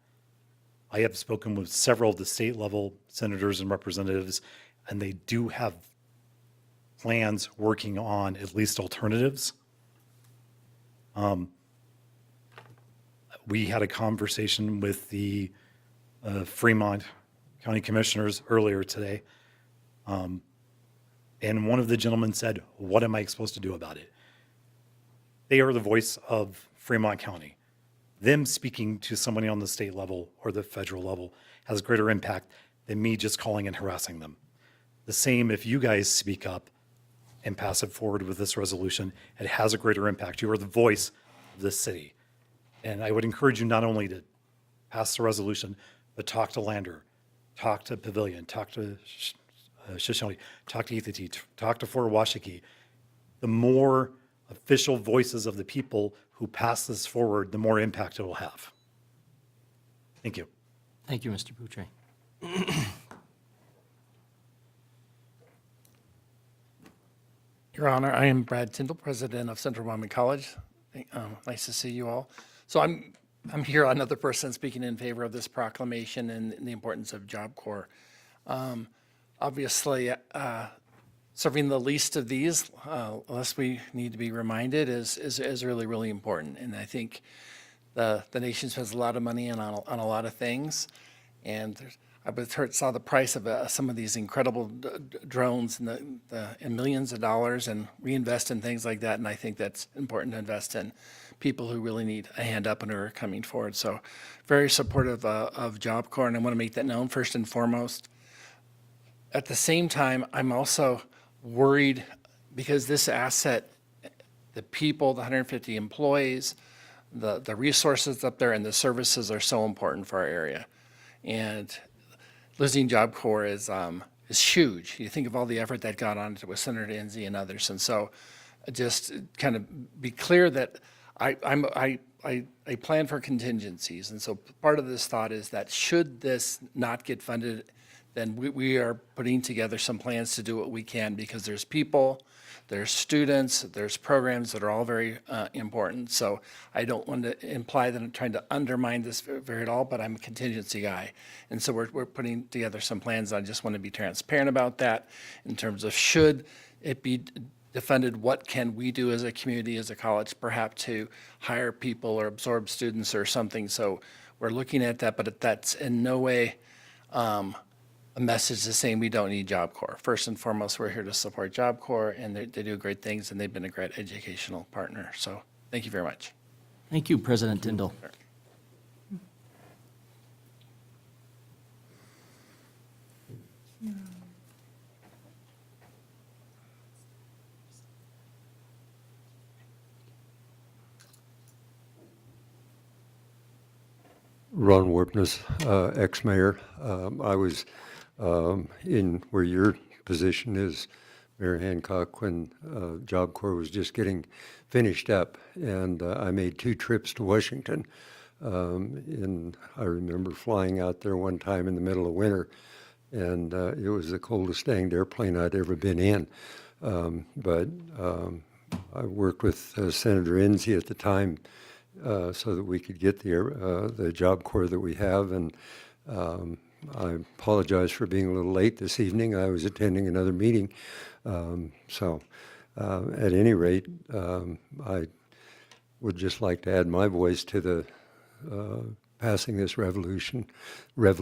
I have spoken with several of the state level senators and representatives, and they do have plans working on at least alternatives. We had a conversation with the Fremont County Commissioners earlier today. And one of the gentlemen said, what am I supposed to do about it? They are the voice of Fremont County. Them speaking to somebody on the state level or the federal level has greater impact than me just calling and harassing them. The same if you guys speak up and pass it forward with this resolution, it has a greater impact. You are the voice of this city. And I would encourage you not only to pass the resolution, but talk to Lander, talk to Pavilion, talk to Shoshone, talk to Ethatee, talk to Fort Washakie. The more official voices of the people who pass this forward, the more impact it will have. Thank you. Thank you, Mr. Boucher. Your Honor, I am Brad Tyndall, president of Central Wyoming College. Nice to see you all. So I'm here, another person speaking in favor of this proclamation and the importance of Job Corps. Obviously, serving the least of these, lest we need to be reminded, is really, really important. And I think the nation spends a lot of money on a lot of things. And saw the price of some of these incredible drones in millions of dollars, and reinvest in things like that. And I think that's important to invest in people who really need a hand up and who are coming forward. So very supportive of Job Corps, and I want to make that known first and foremost. At the same time, I'm also worried because this asset, the people, the 150 employees, the resources up there and the services are so important for our area. And losing Job Corps is huge. You think of all the effort that got on it with Senator Enzi and others. And so just kind of be clear that I plan for contingencies. And so part of this thought is that should this not get funded, then we are putting together some plans to do what we can, because there's people, there's students, there's programs that are all very important. So I don't want to imply that I'm trying to undermine this very at all, but I'm a contingency guy. And so we're putting together some plans. I just want to be transparent about that in terms of should it be defunded, what can we do as a community, as a college, perhaps to hire people or absorb students or something. So we're looking at that, but that's in no way a message is saying we don't need Job Corps. First and foremost, we're here to support Job Corps, and they do great things, and they've been a great educational partner. So thank you very much. Thank you, President Tyndall. Ron Warpness, ex-mayor. I was in where your position is, Mayor Hancock, when Job Corps was just getting finished up, and I made 2 trips to Washington. And I remember flying out there one time in the middle of winter, and it was the coldest danged airplane I'd ever been in. But I worked with Senator Enzi at the time so that we could get the Job Corps that we have. And I apologize for being a little late this evening. I was attending another meeting. At any rate, I would just like to add my voice to the passing this resolution. We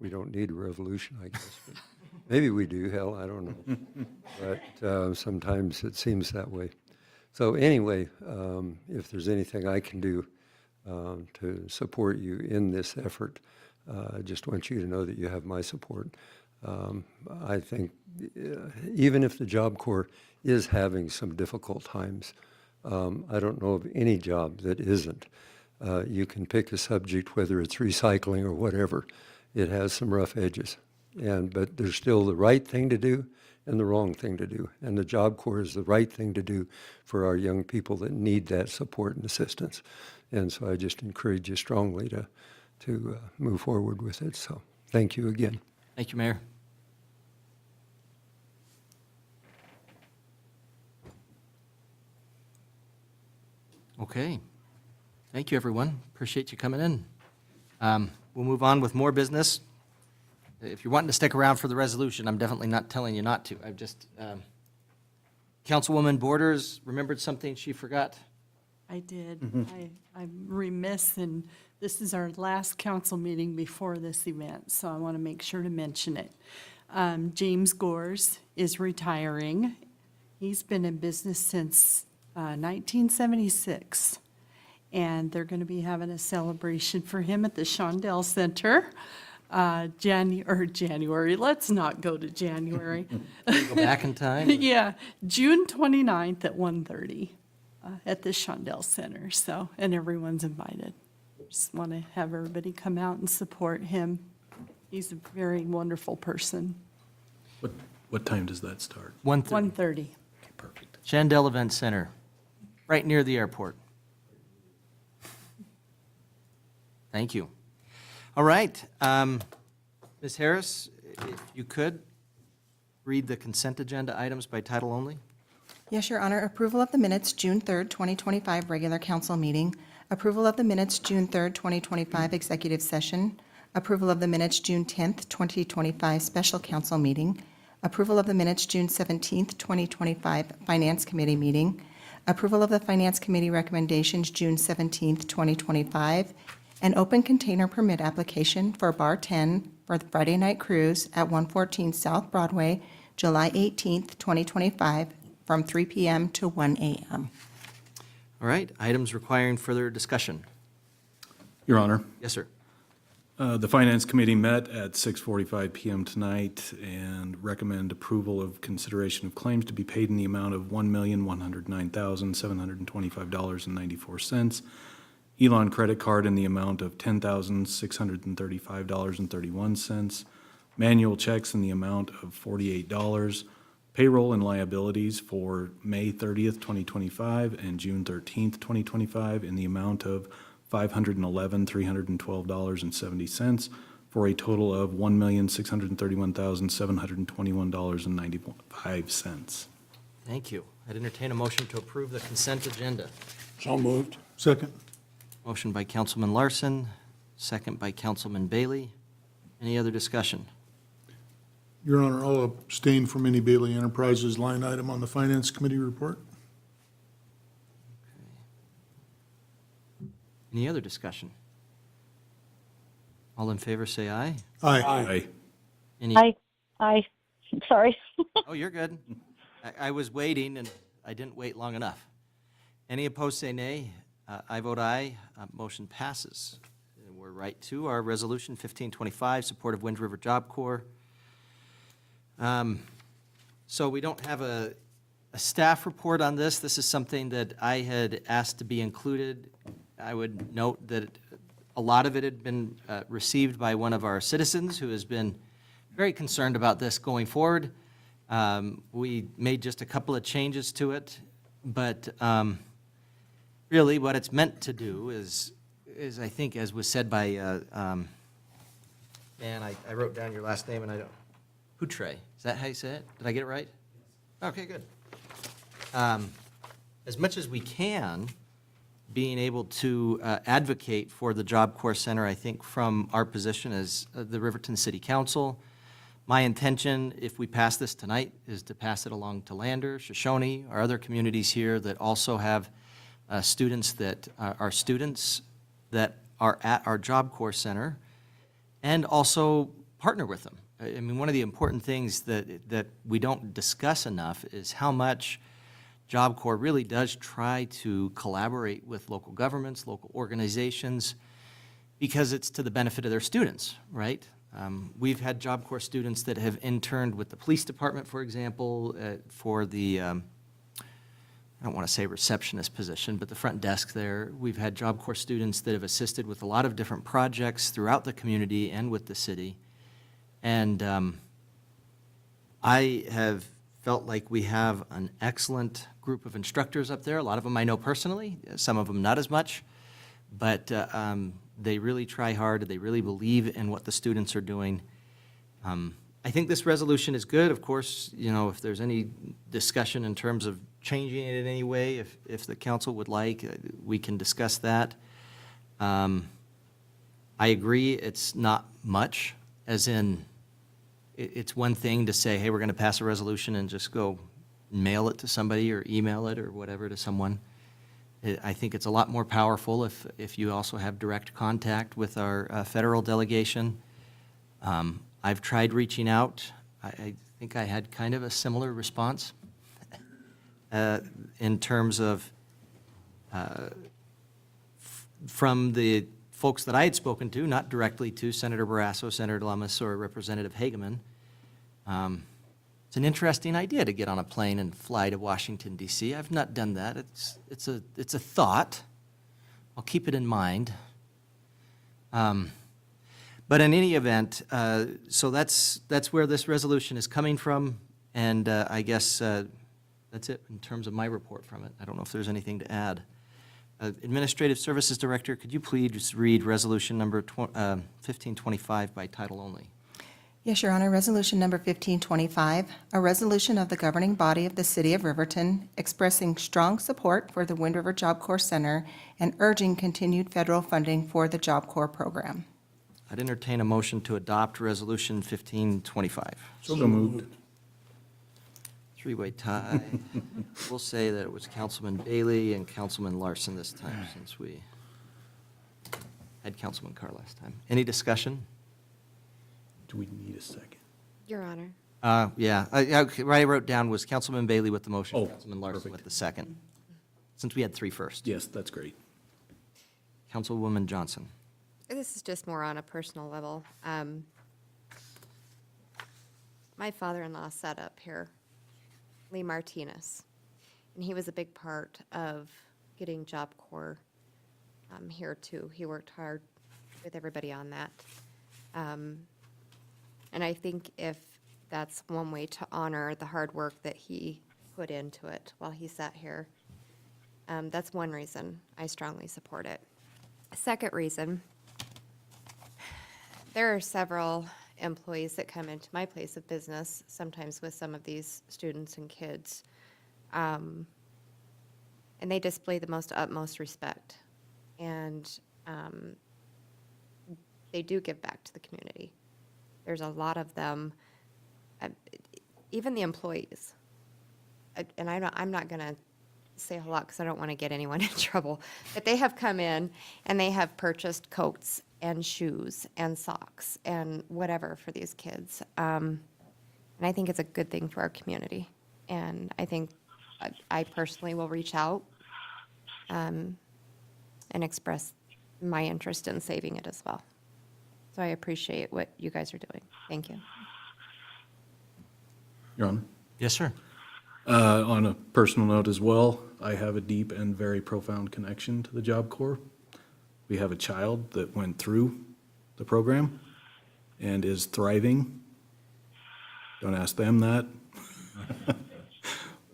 don't need a revolution, I guess. But maybe we do, hell, I don't know. But sometimes it seems that way. So anyway, if there's anything I can do to support you in this effort, I just want you to know that you have my support. I think even if the Job Corps is having some difficult times, I don't know of any job that isn't. You can pick a subject, whether it's recycling or whatever. It has some rough edges. But there's still the right thing to do and the wrong thing to do. And the Job Corps is the right thing to do for our young people that need that support and assistance. And so I just encourage you strongly to move forward with it. So thank you again. Thank you, Mayor. Okay. Thank you, everyone. Appreciate you coming in. We'll move on with more business. If you're wanting to stick around for the resolution, I'm definitely not telling you not to. I've just, Councilwoman Borders remembered something she forgot. I did. I'm remiss, and this is our last council meeting before this event, so I want to make sure to mention it. James Gores is retiring. He's been in business since 1976, and they're going to be having a celebration for him at the Shondell Center. January, let's not go to January. Go back in time? Yeah, June 29th at 1:30 at the Shondell Center, so, and everyone's invited. Just want to have everybody come out and support him. He's a very wonderful person. What time does that start? 1:30. 1:30. Okay, perfect. Shandell Event Center, right near the airport. Thank you. All right. Ms. Harris, if you could, read the consent agenda items by title only. Yes, Your Honor. Approval of the minutes, June 3rd, 2025, regular council meeting. Approval of the minutes, June 3rd, 2025, executive session. Approval of the minutes, June 10th, 2025, special council meeting. Approval of the minutes, June 17th, 2025, finance committee meeting. Approval of the finance committee recommendations, June 17th, 2025. An open container permit application for Bar 10 for the Friday night cruise at 114 South Broadway, July 18th, 2025, from 3 p.m. to 1 a.m. All right. Items requiring further discussion. Your Honor, Yes, sir. the Finance Committee met at 6:45 PM tonight and recommend approval of consideration of claims to be paid in the amount of $1,109,725.94. Elon credit card in the amount of $10,635.31. Manual checks in the amount of $48. Payroll and liabilities for May 30th, 2025 and June 13th, 2025 in the amount of $511,312.70 for a total of $1,631,721.95. Thank you. I'd entertain a motion to approve the consent agenda. So moved. Second. Motion by Councilman Larson, second by Councilman Bailey. Any other discussion? Your Honor, I'll abstain from any Bailey Enterprises line item on the Finance Committee report. Any other discussion? All in favor, say aye. Aye. Any? Aye. Sorry. Oh, you're good. I was waiting, and I didn't wait long enough. Any opposed, say nay. I vote aye. Motion passes. And we're right to our Resolution 1525, support of Wind River Job Corps. So we don't have a staff report on this. This is something that I had asked to be included. I would note that a lot of it had been received by one of our citizens who has been very concerned about this going forward. We made just a couple of changes to it, but really what it's meant to do is I think, as was said by, and I wrote down your last name and I don't, Hutre, is that how you say it? Did I get it right? Okay, good. As much as we can, being able to advocate for the Job Corps Center, I think from our position as the Riverton City Council, my intention, if we pass this tonight, is to pass it along to Lander, Shoshone, our other communities here that also have students that are students that are at our Job Corps Center, and also partner with them. I mean, one of the important things that we don't discuss enough is how much Job Corps really does try to collaborate with local governments, local organizations, because it's to the benefit of their students, right? We've had Job Corps students that have interned with the police department, for example, for the, I don't want to say receptionist position, but the front desk there. We've had Job Corps students that have assisted with a lot of different projects throughout the community and with the city. And I have felt like we have an excellent group of instructors up there. A lot of them I know personally, some of them not as much, but they really try hard. They really believe in what the students are doing. I think this resolution is good. Of course, you know, if there's any discussion in terms of changing it in any way, if the council would like, we can discuss that. I agree, it's not much, as in, it's one thing to say, hey, we're going to pass a resolution and just go mail it to somebody or email it or whatever to someone. I think it's a lot more powerful if you also have direct contact with our federal delegation. I've tried reaching out. I think I had kind of a similar response in terms of from the folks that I had spoken to, not directly to Senator Barrasso, Senator Lummis, or Representative Hageman. It's an interesting idea to get on a plane and fly to Washington, D.C. I've not done that. It's a thought. I'll keep it in mind. But in any event, so that's where this resolution is coming from, and I guess that's it in terms of my report from it. I don't know if there's anything to add. Administrative Services Director, could you please read resolution number 1525 by title only? Yes, Your Honor. Resolution number 1525, a resolution of the governing body of the City of Riverton expressing strong support for the Wind River Job Corps Center and urging continued federal funding for the Job Corps program. I'd entertain a motion to adopt resolution 1525. So moved. Three-way tie. We'll say that it was Councilman Bailey and Councilman Larson this time, since we had Councilman Carr last time. Any discussion? Do we need a second? Your Honor. Yeah, what I wrote down was Councilman Bailey with the motion, Oh, Councilman Larson perfect. with the second, since we had three first. Yes, that's great. Councilwoman Johnson. This is just more on a personal level. My father-in-law sat up here, Lee Martinez, and he was a big part of getting Job Corps here too. He worked hard with everybody on that. And I think if that's one way to honor the hard work that he put into it while he sat here, that's one reason I strongly support it. Second reason, there are several employees that come into my place of business, sometimes with some of these students and kids, and they display the most utmost respect. And they do give back to the community. There's a lot of them, even the employees. And I'm not going to say a lot because I don't want to get anyone in trouble, but they have come in and they have purchased coats and shoes and socks and whatever for these kids. And I think it's a good thing for our community. And I think I personally will reach out and express my interest in saving it as well. So I appreciate what you guys are doing. Thank you. Your Honor. Yes, sir. On a personal note as well, I have a deep and very profound connection to the Job Corps. We have a child that went through the program and is thriving. Don't ask them that.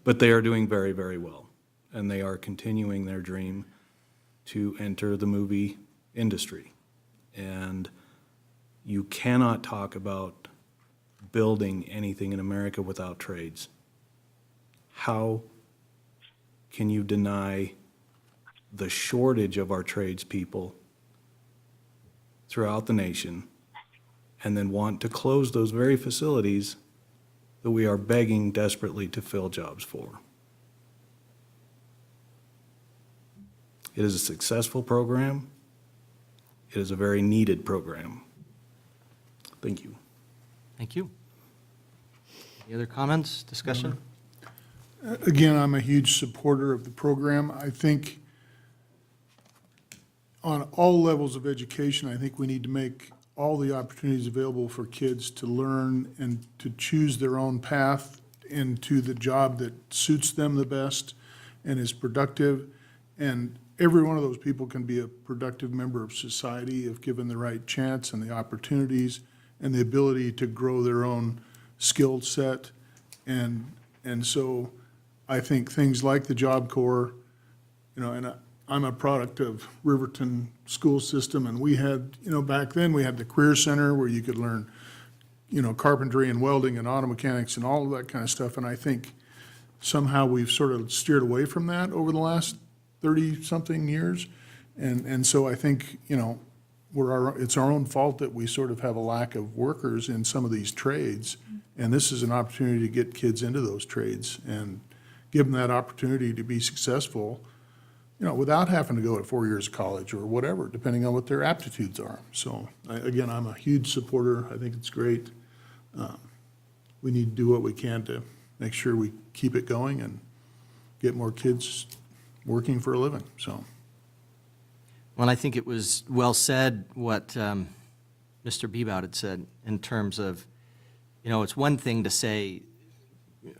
But they are doing very, very well. And they are continuing their dream to enter the movie industry. And you cannot talk about building anything in America without trades. How can you deny the shortage of our tradespeople throughout the nation and then want to close those very facilities that we are begging desperately to fill jobs for? It is a successful program. It is a very needed program. Thank you. Thank you. Any other comments, discussion? Again, I'm a huge supporter of the program. I think on all levels of education, I think we need to make all the opportunities available for kids to learn and to choose their own path into the job that suits them the best and is productive. And every one of those people can be a productive member of society if given the right chance and the opportunities and the ability to grow their own skill set. And so I think things like the Job Corps, you know, and I'm a product of Riverton school system, and we had, you know, back then we had the Career Center where you could learn, you know, carpentry and welding and auto mechanics and all of that kind of stuff. And I think somehow we've sort of steered away from that over the last 30-something years. And so I think, you know, it's our own fault that we sort of have a lack of workers in some of these trades. And this is an opportunity to get kids into those trades and give them that opportunity to be successful, you know, without having to go to 4 years of college or whatever, depending on what their aptitudes are. So again, I'm a huge supporter. I think it's great. We need to do what we can to make sure we keep it going and get more kids working for a living, so. Well, I think it was well said what Mr. Bebout had said in terms of, you know, it's one thing to say,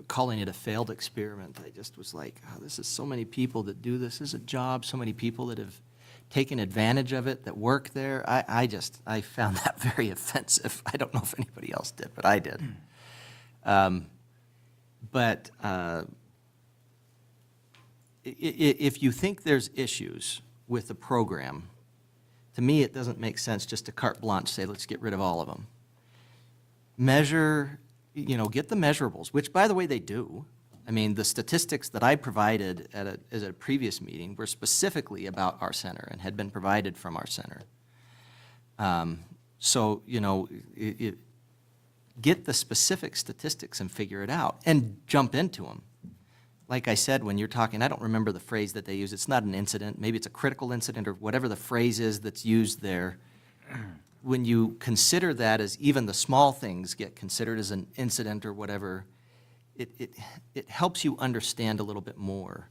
calling it a failed experiment. I just was like, oh, this is so many people that do this as a job, so many people that have taken advantage of it, that work there. I found that very offensive. I don't know if anybody else did, but I did. If you think there's issues with the program, to me, it doesn't make sense just to carte blanche say, let's get rid of all of them. Measure, you know, get the measurables, which, by the way, they do. I mean, the statistics that I provided at a previous meeting were specifically about our center and had been provided from our center. So, you know, get the specific statistics and figure it out and jump into them. Like I said, when you're talking, I don't remember the phrase that they use. It's not an incident. Maybe it's a critical incident or whatever the phrase is that's used there. When you consider that as even the small things get considered as an incident or whatever, it helps you understand a little bit more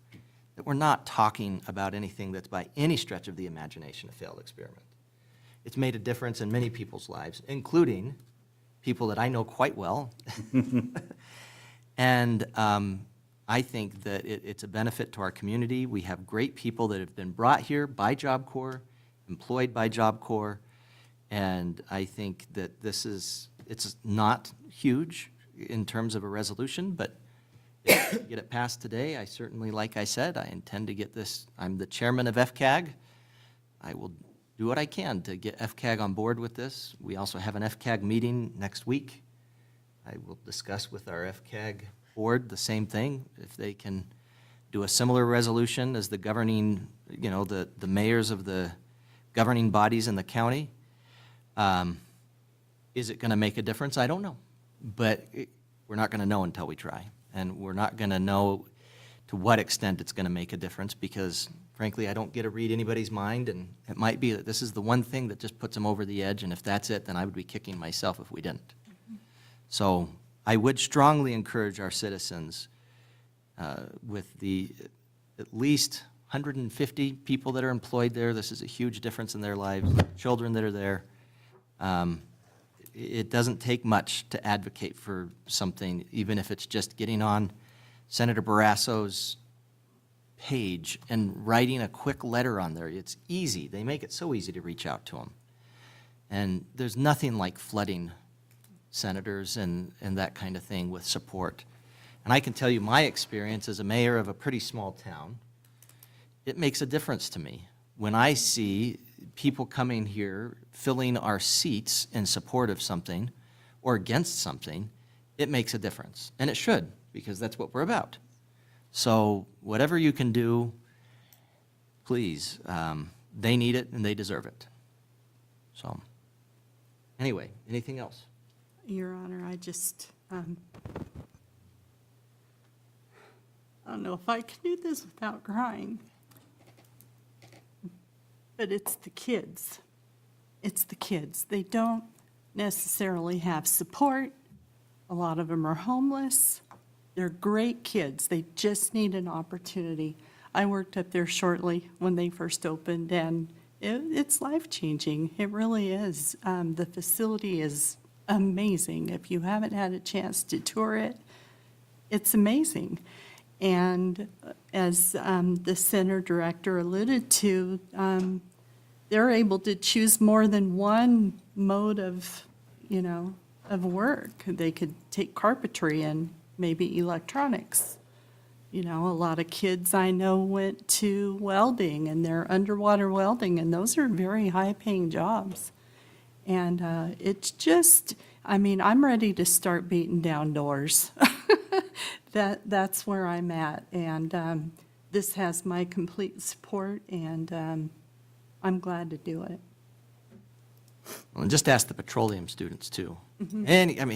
that we're not talking about anything that's by any stretch of the imagination a failed experiment. It's made a difference in many people's lives, including people that I know quite well. And I think that it's a benefit to our community. We have great people that have been brought here by Job Corps, employed by Job Corps, and I think that it's not huge in terms of a resolution, but if we get it passed today, I certainly, like I said, I intend to get this. I'm the chairman of FCAG. I will do what I can to get FCAG on board with this. We also have an FCAG meeting next week. I will discuss with our FCAG board the same thing, if they can do a similar resolution as the governing, you know, the mayors of the governing bodies in the county. Is it going to make a difference? I don't know. But we're not going to know until we try. And we're not going to know to what extent it's going to make a difference because, frankly, I don't get to read anybody's mind, and it might be that this is the one thing that just puts them over the edge, and if that's it, then I would be kicking myself if we didn't. So I would strongly encourage our citizens with the at least 150 people that are employed there. This is a huge difference in their lives, children that are there. It doesn't take much to advocate for something, even if it's just getting on Senator Barrasso's page and writing a quick letter on there. It's easy. They make it so easy to reach out to them. And there's nothing like flooding senators and that kind of thing with support. And I can tell you my experience as a mayor of a pretty small town, it makes a difference to me. When I see people coming here, filling our seats in support of something or against something, it makes a difference. And it should, because that's what we're about. So whatever you can do, please, they need it and they deserve it. So anyway, anything else? Your Honor, I just, I don't know if I can do this without crying. But it's the kids. It's the kids. They don't necessarily have support. A lot of them are homeless. They're great kids. They just need an opportunity. I worked up there shortly when they first opened, and it's life-changing. It really is. The facility is amazing. If you haven't had a chance to tour it, it's amazing. And as the center director alluded to, they're able to choose more than one mode of you know, of work. They could take carpentry and maybe electronics. You know, a lot of kids I know went to welding, and they're underwater welding, and those are very high-paying jobs. And it's just, I mean, I'm ready to start beating down doors. That's where I'm at, and this has my complete support, and I'm glad to do it. Well, and just ask the petroleum students, too. Anytime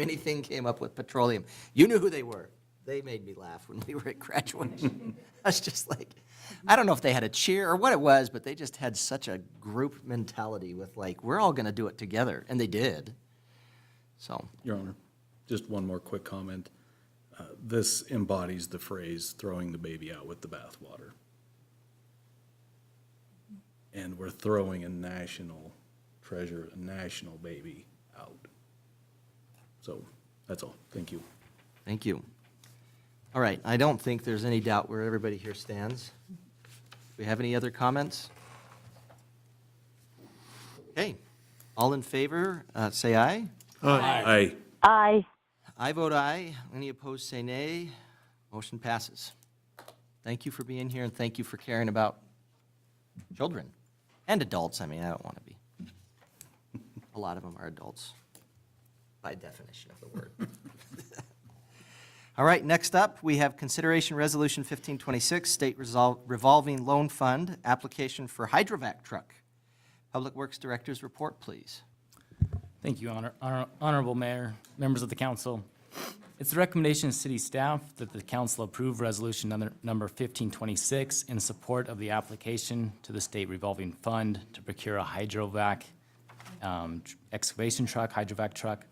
anything came up with petroleum, you knew who they were. They made me laugh when we were at graduation. I was just like, I don't know if they had a cheer or what it was, but they just had such a group mentality with like, we're all going to do it together, and they did. So, Your Honor, just one more quick comment. This embodies the phrase, throwing the baby out with the bathwater. And we're throwing a national treasure, a national baby out. So, that's all. Thank you. thank you. All right, I don't think there's any doubt where everybody here stands. Do we have any other comments? Okay, all in favor, say aye. Aye. Aye. I vote aye. Any opposed, say nay. Motion passes. Thank you for being here, and thank you for caring about children and adults. I mean, I don't want to be. A lot of them are adults, by definition of the word. All right, next up, we have consideration resolution 1526, state revolving loan fund, application for HYDROVAC truck. Public Works Director's report, please. Thank you, Honorable Mayor, members of the council. It's the recommendation of city staff that the council approve resolution number 1526 in support of the application to the state revolving fund to procure a HYDROVAC excavation truck, HYDROVAC truck.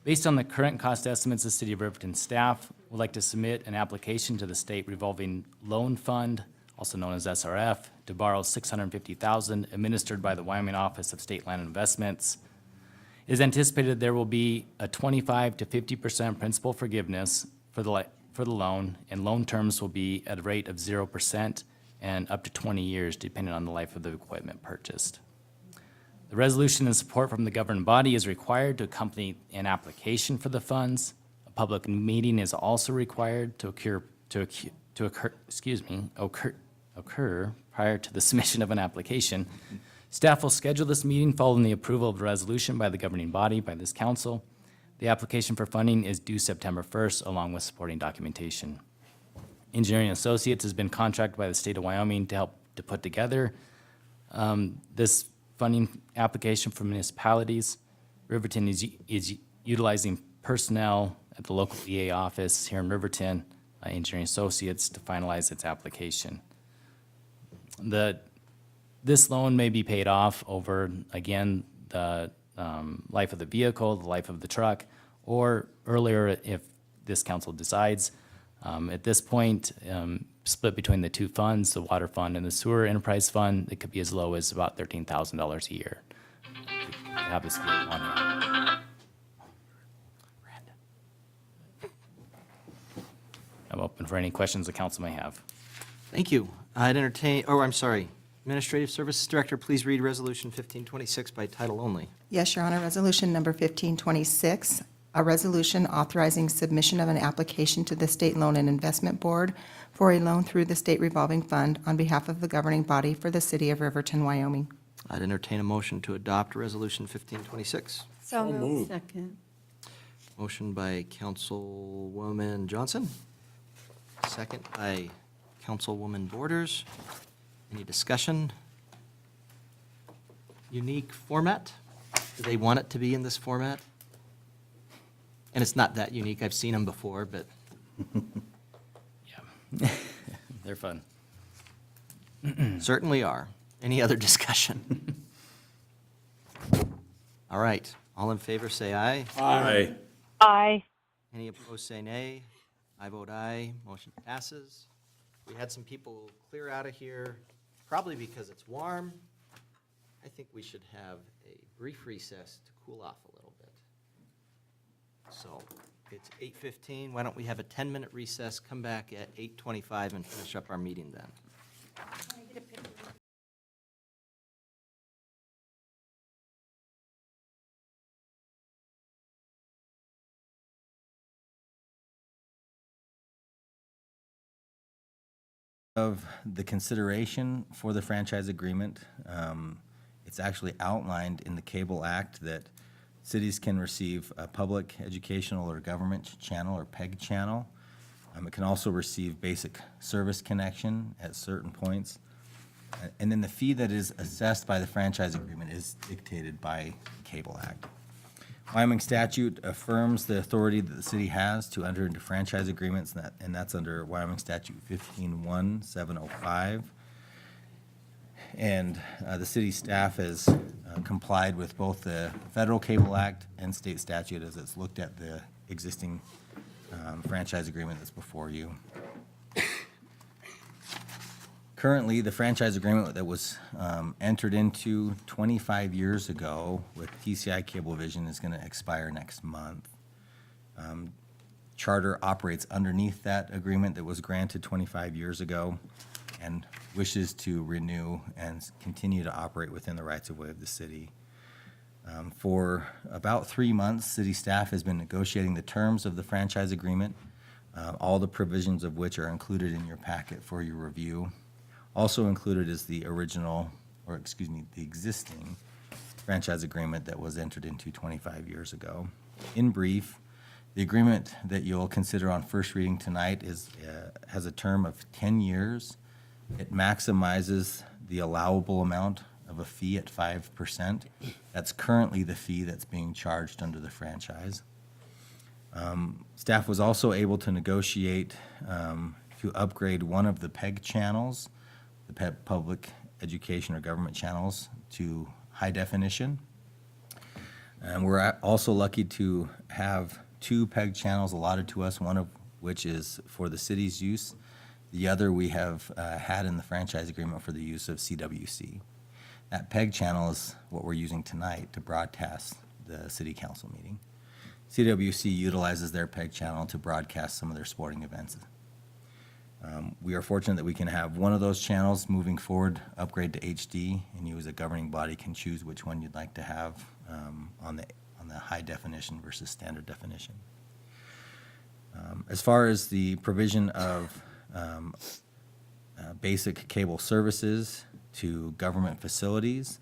Based on the current cost estimates, the City of Riverton staff would like to submit an application to the State Revolving Loan Fund, also known as SRF, to borrow $650,000 administered by the Wyoming Office of State Land Investments. It is anticipated there will be a 25 to 50% principal forgiveness for the loan, and loan terms will be at a rate of 0% and up to 20 years, depending on the life of the equipment purchased. The resolution in support from the governing body is required to accompany an application for the funds. A public meeting is also required to occur prior to the submission of an application. Staff will schedule this meeting following the approval of the resolution by the governing body, by this council. The application for funding is due September 1st, along with supporting documentation. Engineering Associates has been contracted by the state of Wyoming to help to put together this funding application for municipalities. Riverton is utilizing personnel at the local EA office here in Riverton, Engineering Associates, to finalize its application. This loan may be paid off over, again, the life of the vehicle, the life of the truck, or earlier if this council decides. At this point, split between the two funds, the water fund and the sewer enterprise fund, it could be as low as about $13,000 a year to have this vehicle on hand. I'm open for any questions the council may have. Thank you. I'd entertain, I'm sorry. Administrative Services Director, please read Resolution 1526 by title only. Yes, Your Honor. Resolution number 1526, a resolution authorizing submission of an application to the State Loan and Investment Board for a loan through the State Revolving Fund on behalf of the governing body for the city of Riverton, Wyoming. I'd entertain a motion to adopt Resolution 1526. So moved. Second. Motion by Councilwoman Johnson, second by Councilwoman Borders. Any discussion? Unique format? Do they want it to be in this format? And it's not that unique. I've seen them before, but Yeah, they're fun. certainly are. Any other discussion? All right. All in favor, say aye. Aye. Aye. Any opposed, say nay. I vote aye. Motion passes. We had some people clear out of here, probably because it's warm. I think we should have a brief recess to cool off a little bit. So it's 8:15. Why don't we have a 10-minute recess, come back at 8:25 and finish up our meeting then? of the consideration for the franchise agreement. It's actually outlined in the Cable Act that cities can receive a public, educational, or government channel, or PEG channel. It can also receive basic service connection at certain points. And then the fee that is assessed by the franchise agreement is dictated by the Cable Act. Wyoming statute affirms the authority that the city has to enter into franchise agreements, and that's under Wyoming statute 15-1705. And the city staff has complied with both the Federal Cable Act and state statute as it's looked at the existing franchise agreement that's before you. Currently, the franchise agreement that was entered into 25 years ago with TCI Cablevision is going to expire next month. Charter operates underneath that agreement that was granted 25 years ago and wishes to renew and continue to operate within the rights of way of the city. For about 3 months, city staff has been negotiating the terms of the franchise agreement, all the provisions of which are included in your packet for your review. Also included is the the existing franchise agreement that was entered into 25 years ago. In brief, the agreement that you'll consider on first reading tonight has a term of 10 years. It maximizes the allowable amount of a fee at 5%. That's currently the fee that's being charged under the franchise. Staff was also able to negotiate to upgrade one of the PEG channels, the public education or government channels, to high definition. And we're also lucky to have 2 PEG channels allotted to us, one of which is for the city's use. The other we have had in the franchise agreement for the use of CWC. That PEG channel is what we're using tonight to broadcast the city council meeting. CWC utilizes their PEG channel to broadcast some of their sporting events. We are fortunate that we can have one of those channels moving forward, upgrade to HD, and you as a governing body can choose which one you'd like to have on the high definition versus standard definition. As far as the provision of basic cable services to government facilities,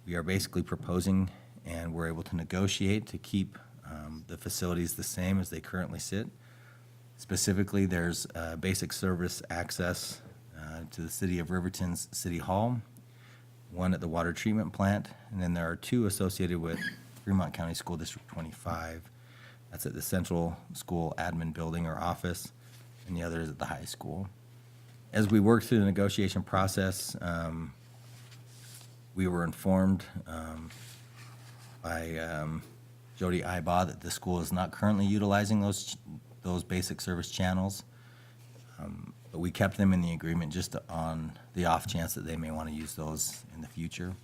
we are basically proposing, and we're able to negotiate to keep the facilities the same as they currently sit. Specifically, there's basic service access to the city of Riverton's City Hall, one at the water treatment plant, and then there are 2 associated with Fremont County School District 25. That's at the Central School Admin Building or office, and the other is at the high school. As we worked through the negotiation process, we were informed by Jody Ibaugh that the school is not currently utilizing those basic service channels, but we kept them in the agreement just on the off chance that they may want to use those in the future.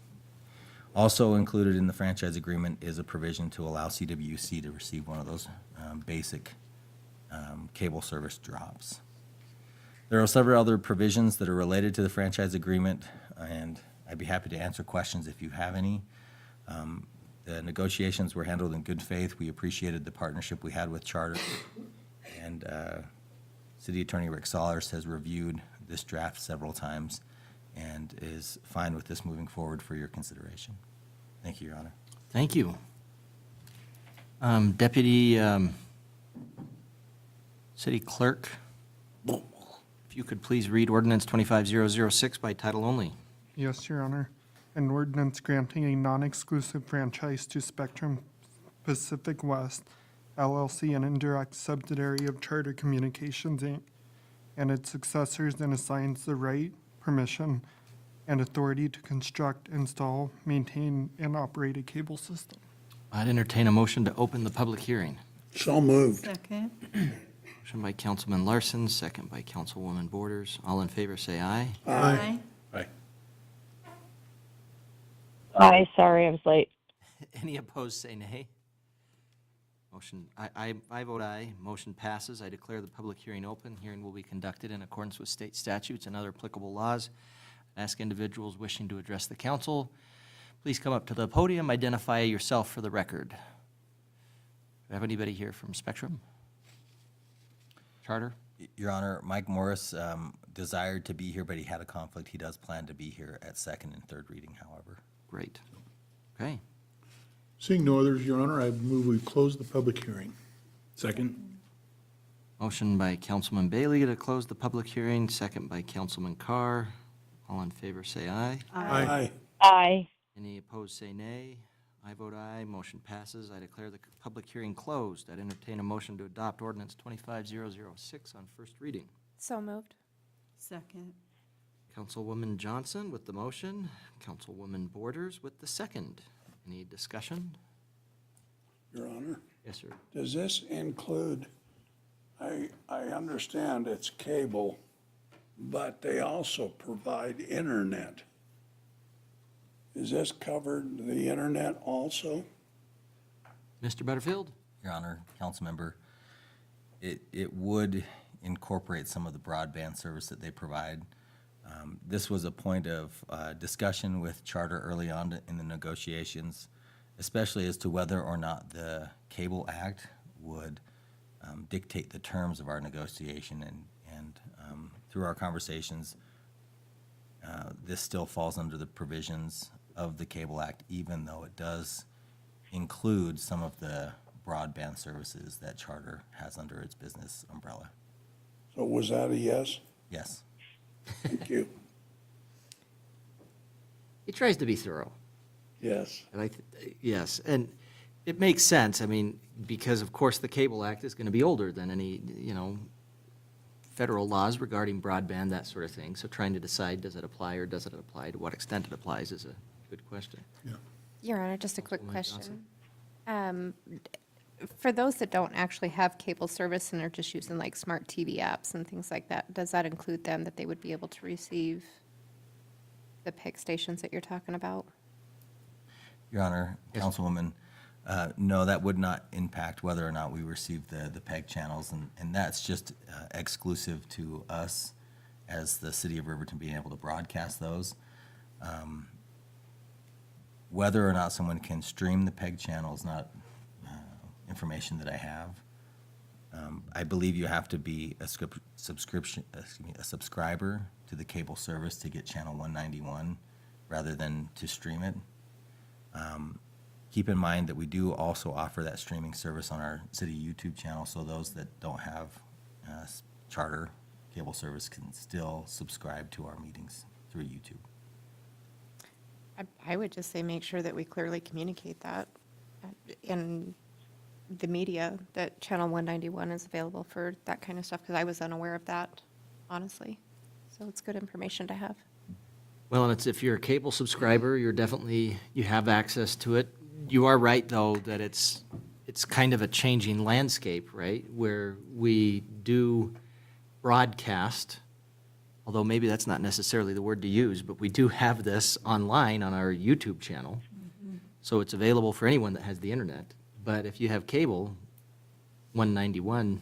Also included in the franchise agreement is a provision to allow CWC to receive one of those basic cable service drops. There are several other provisions that are related to the franchise agreement, and I'd be happy to answer questions if you have any. The negotiations were handled in good faith. We appreciated the partnership we had with Charter. And City Attorney Rick Sollers has reviewed this draft several times and is fine with this moving forward for your consideration. Thank you, Your Honor. Thank you. Deputy City Clerk, if you could please read Ordinance 25006 by title only. Yes, Your Honor. An ordinance granting a non-exclusive franchise to Spectrum Pacific West, LLC, an indirect subsidiary of Charter Communications, Inc., and its successors, and assigns the right, permission, and authority to construct, install, maintain, and operate a cable system. I'd entertain a motion to open the public hearing. So moved. Second. Motion by Councilman Larson, second by Councilwoman Borders. All in favor, say aye. Aye. Aye. Aye, sorry, I was late. Any opposed, say nay. Motion, I vote aye. Motion passes. I declare the public hearing open. Hearing will be conducted in accordance with state statutes and other applicable laws. Ask individuals wishing to address the council, please come up to the podium, identify yourself for the record. Do we have anybody here from Spectrum? Charter? Your Honor, Mike Morris desired to be here, but he had a conflict. He does plan to be here at second and third reading, however. Great. Okay. Seeing no others, Your Honor, I move we close the public hearing. Second? Motion by Councilman Bailey to close the public hearing, second by Councilman Carr. All in favor, say aye. Aye. Aye. Any opposed, say nay. I vote aye. Motion passes. I declare the public hearing closed. I'd entertain a motion to adopt ordinance 25006 on first reading. So moved. Second. Councilwoman Johnson with the motion, Councilwoman Borders with the second. Any discussion? Your Honor, Yes, sir. does this include, I understand it's cable, but they also provide internet. Is this covered, the internet also? Mr. Butterfield? Your Honor, council member, it would incorporate some of the broadband service that they provide. This was a point of discussion with Charter early on in the negotiations, especially as to whether or not the Cable Act would dictate the terms of our negotiation. And through our conversations, this still falls under the provisions of the Cable Act, even though it does include some of the broadband services that Charter has under its business umbrella. So was that a yes? Yes. Thank you. He tries to be thorough. Yes. And yes, and it makes sense. I mean, because of course the Cable Act is going to be older than any, federal laws regarding broadband, that sort of thing. So trying to decide, does it apply or doesn't it apply, to what extent it applies is a good question. Your Honor, just a quick Councilwoman question. Johnson? For those that don't actually have cable service and are just using like smart TV apps and things like that, does that include them, that they would be able to receive the PEG stations that you're talking about? Your Honor, Councilwoman, no, that would not impact whether or not we receive the PEG channels, and that's just exclusive to us as the City of Riverton being able to broadcast those. Whether or not someone can stream the PEG channel is not information that I have. I believe you have to be a subscriber to the cable service to get channel 191 rather than to stream it. Keep in mind that we do also offer that streaming service on our city YouTube channel, so those that don't have Charter cable service can still subscribe to our meetings through YouTube. I would just say make sure that we clearly communicate that in the media, that Channel 191 is available for that kind of stuff, because I was unaware of that, honestly. So it's good information to have. Well, and if you're a cable subscriber, you have access to it. You are right, though, that it's kind of a changing landscape, right? Where we do broadcast, although maybe that's not necessarily the word to use, but we do have this online on our YouTube channel. So it's available for anyone that has the internet. But if you have cable, 191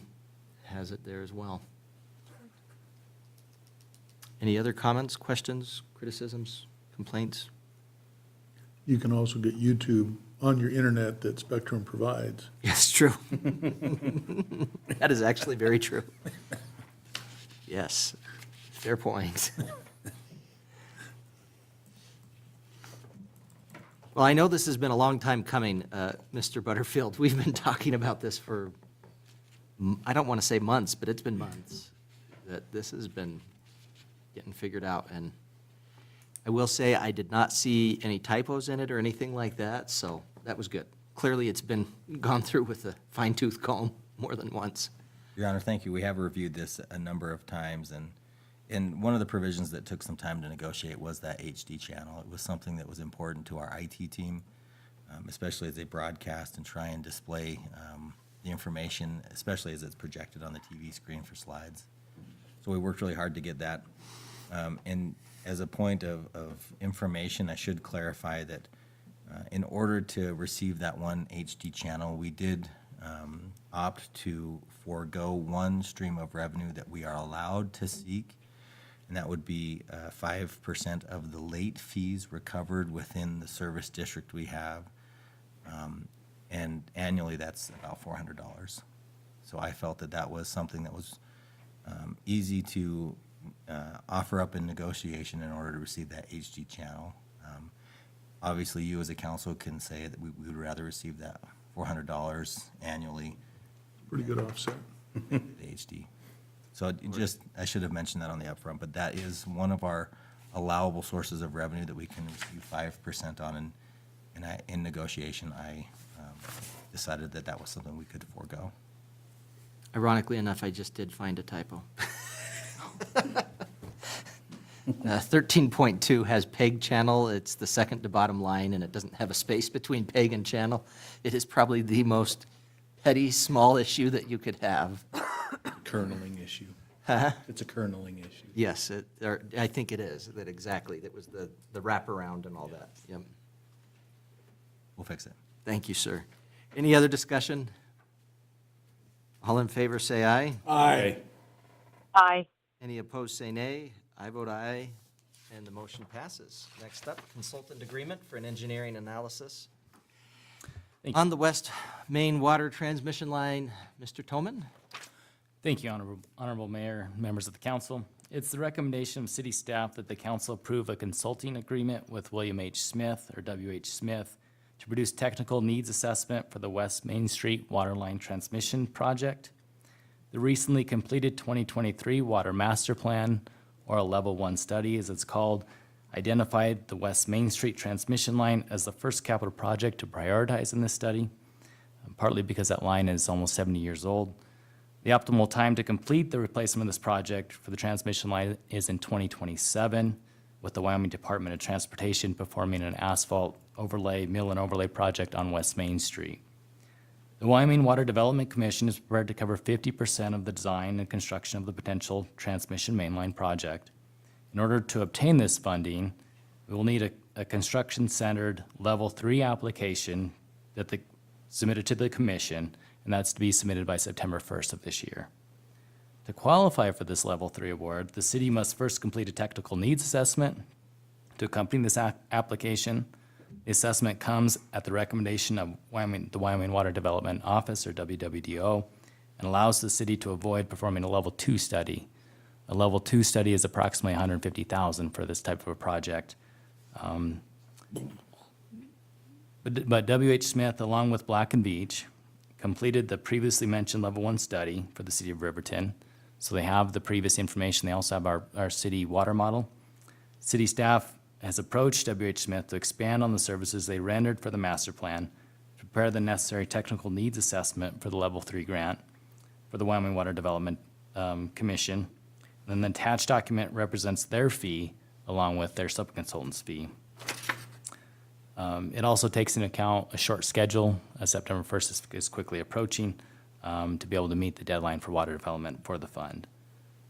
has it there as well. Any other comments, questions, criticisms, complaints? You can also get YouTube on your internet that Spectrum provides. Yes, true. That is actually very true. Yes, fair point. Well, I know this has been a long time coming, Mr. Butterfield. We've been talking about this for, I don't want to say months, but it's been months that this has been getting figured out. And I will say I did not see any typos in it or anything like that, so that was good. Clearly, it's been gone through with a fine-tooth comb more than once. Your Honor, thank you. We have reviewed this a number of times, and one of the provisions that took some time to negotiate was that HD channel. It was something that was important to our IT team, especially as they broadcast and try and display the information, especially as it's projected on the TV screen for slides. So we worked really hard to get that. And as a point of information, I should clarify that in order to receive that one HD channel, we did opt to forego one stream of revenue that we are allowed to seek, and that would be 5% of the late fees recovered within the service district we have. And annually, that's about $400. So I felt that that was something that was easy to offer up in negotiation in order to receive that HD channel. Obviously, you as a council can say that we would rather receive that $400 annually. Pretty good offset. The HD. So I should have mentioned that on the upfront, but that is one of our allowable sources of revenue that we can receive 5% on, and in negotiation, I decided that was something we could forego. Ironically enough, I just did find a typo. 13.2 has PEG channel. It's the second to bottom line, and it doesn't have a space between PEG and channel. It is probably the most petty, small issue that you could have. Kerneling issue. Huh? It's a kerneling issue. Yes, I think it is, that exactly. That was the wraparound and all that. Yep. We'll fix it. Thank you, sir. Any other discussion? All in favor, say aye. Aye. Aye. Any opposed, say nay. I vote aye, and the motion passes. Next up, consultant agreement for an engineering analysis. Thank you. On the West Main Water Transmission Line, Mr. Toman. Thank you, Honorable Mayor, members of the council. It's the recommendation of city staff that the council approve a consulting agreement with William H. Smith, or W.H. Smith, to produce technical needs assessment for the West Main Street Waterline Transmission Project. The recently completed 2023 Water Master Plan, or a Level 1 study as it's called, identified the West Main Street transmission line as the first capital project to prioritize in this study, partly because that line is almost 70 years old. The optimal time to complete the replacement of this project for the transmission line is in 2027, with the Wyoming Department of Transportation performing an asphalt overlay, mill and overlay project on West Main Street. The Wyoming Water Development Commission is prepared to cover 50% of the design and construction of the potential transmission mainline project. In order to obtain this funding, we will need a construction-centered Level 3 application submitted to the commission, and that's to be submitted by September 1st of this year. To qualify for this Level 3 award, the city must first complete a technical needs assessment to accompany this application. The assessment comes at the recommendation of the Wyoming Water Development Office, or WWDO, and allows the city to avoid performing a Level 2 study. A Level 2 study is approximately $150,000 for this type of a project. But W.H. Smith, along with Black and Beach, completed the previously mentioned Level 1 study for the city of Riverton. So they have the previous information. They also have our city water model. City staff has approached W.H. Smith to expand on the services they rendered for the master plan, to prepare the necessary technical needs assessment for the Level 3 grant for the Wyoming Water Development Commission. And the attached document represents their fee along with their subconsultant's fee. It also takes into account a short schedule, as September 1st is quickly approaching, to be able to meet the deadline for water development for the fund.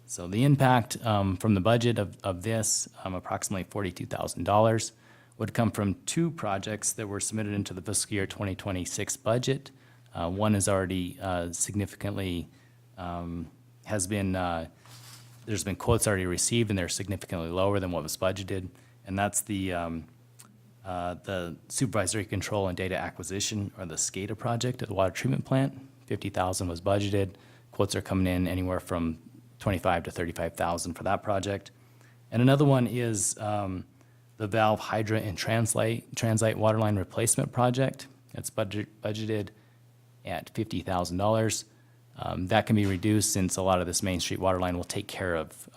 So the impact from the budget of this, approximately $42,000, would come from two projects that were submitted into the fiscal year 2026 budget. One is already significantly, there's been quotes already received, and they're significantly lower than what was budgeted, and that's the supervisory control and data acquisition, or the SCADA project at the water treatment plant. $50,000 was budgeted. Quotes are coming in anywhere from $25,000 to $35,000 for that project. And another one is the valve hydrant and transite waterline replacement project. It's budgeted at $50,000. That can be reduced since a lot of this Main Street waterline will take care of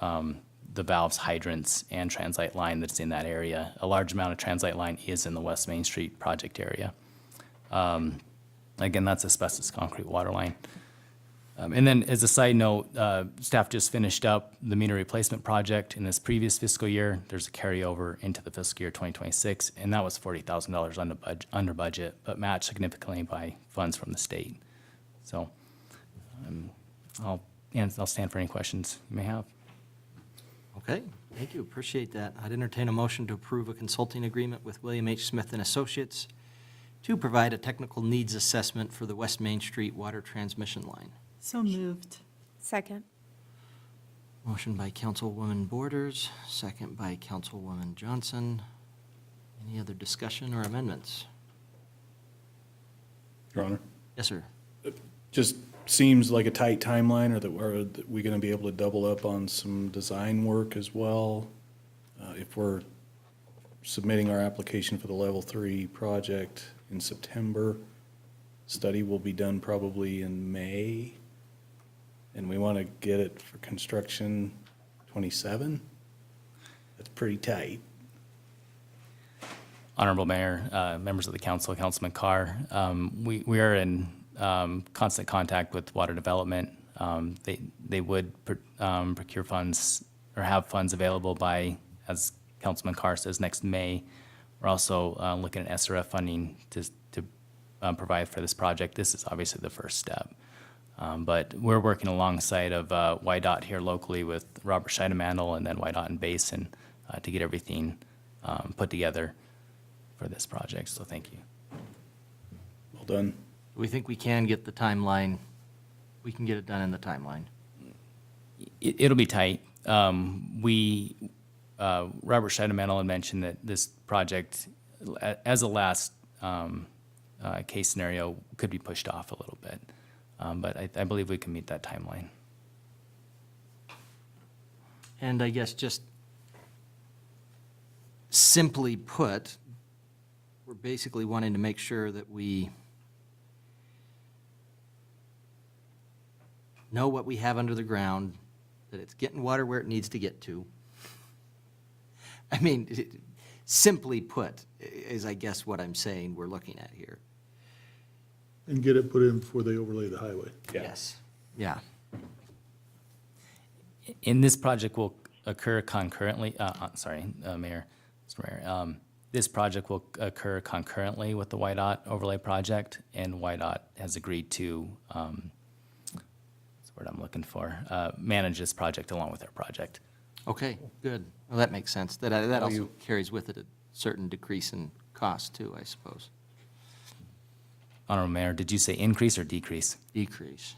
the valves, hydrants, and transite line that's in that area. A large amount of transite line is in the West Main Street project area. Again, that's asbestos concrete water line. And then as a side note, staff just finished up the meter replacement project in this previous fiscal year. There's a carryover into the fiscal year 2026, and that was $40,000 under budget, but matched significantly by funds from the state. So I'll stand for any questions you may have. Okay, thank you, appreciate that. I'd entertain a motion to approve a consulting agreement with William H. Smith and Associates to provide a technical needs assessment for the West Main Street water transmission line. So moved. Second. Motion by Councilwoman Borders, second by Councilwoman Johnson. Any other discussion or amendments? Your Honor? Yes, sir. Just seems like a tight timeline, or are we going to be able to double up on some design work as well? If we're submitting our application for the Level 3 project in September, study will be done probably in May, and we want to get it for construction 27? That's pretty tight. Honorable Mayor, members of the council, Councilman Carr, we are in constant contact with Water Development. They would procure funds or have funds available by, as Councilman Carr says, next May. We're also looking at SRF funding to provide for this project. This is obviously the first step. But we're working alongside of YDOT here locally with Robert Scheidemandel and then YDOT and Basin to get everything put together for this project. So thank you. Well done. We think we can get the timeline, we can get it done in the timeline. It'll be tight. Robert Scheidemandel had mentioned that this project, as a last case scenario, could be pushed off a little bit. But I believe we can meet that timeline. And I guess just simply put, we're basically wanting to make sure that we know what we have under the ground, that it's getting water where it needs to get to. I mean, simply put, is I guess what I'm saying we're looking at here. And get it put in before they overlay the highway. Yes. Yeah. And this project will occur concurrently, Mayor, Mr. Mayor, this project will occur concurrently with the YDOT overlay project, and YDOT has agreed to, what's the word I'm looking for, manage this project along with our project. Okay, good. Well, that makes sense. That also carries with it a certain decrease in cost too, I suppose. Honorable Mayor, did you say increase or decrease? Decrease.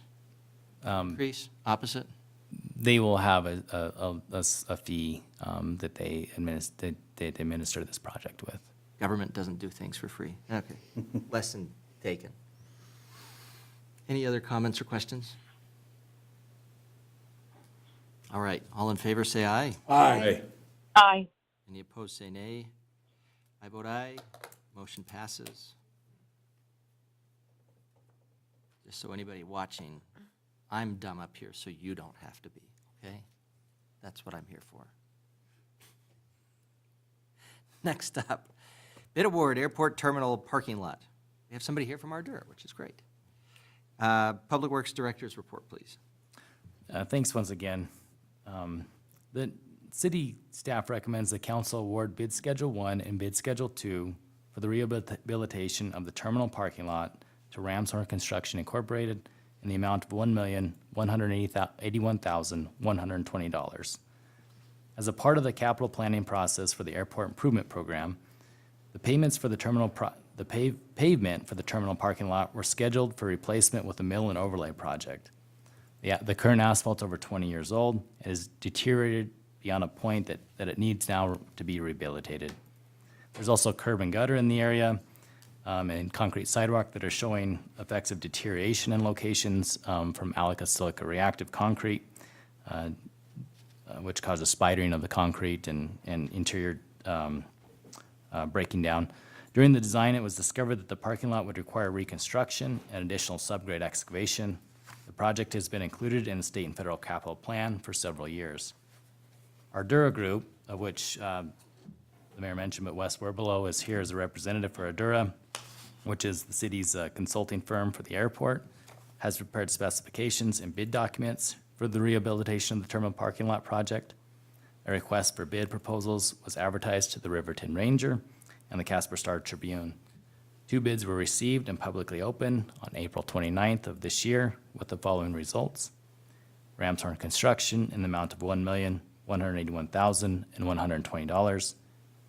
Increase, opposite? They will have a fee that they administer this project with. Government doesn't do things for free. Okay. Lesson taken. Any other comments or questions? All right, all in favor say aye. Aye. Aye. Any opposed say nay. I vote aye. Motion passes. Just so anybody watching, I'm dumb up here so you don't have to be, okay? That's what I'm here for. Next up, bid award, airport terminal parking lot. We have somebody here from Ardura, which is great. Public Works Director's report, please. Thanks once again. The city staff recommends the council award bid schedule 1 and bid schedule 2 for the rehabilitation of the terminal parking lot to Ramshorn Construction Incorporated in the amount of $1,181,120. As a part of the capital planning process for the airport improvement program, the payments for the pavement for the terminal parking lot were scheduled for replacement with a mill and overlay project. The current asphalt is over 20 years old and is deteriorated beyond a point that it needs now to be rehabilitated. There's also curb and gutter in the area and concrete sidewalk that are showing effects of deterioration in locations from Alica silica reactive concrete, which causes spidering of the concrete and interior breaking down. During the design, it was discovered that the parking lot would require reconstruction and additional subgrade excavation. The project has been included in the state and federal capital plan for several years. Ardura Group, of which the mayor mentioned, but Wes Werbelow is here as a representative for Ardura, which is the city's consulting firm for the airport, has prepared specifications and bid documents for the rehabilitation of the terminal parking lot project. A request for bid proposals was advertised to the Riverton Ranger and the Casper Star Tribune. 2 bids were received and publicly opened on April 29th of this year with the following results. Ramshorn Construction in the amount of $1,181,120,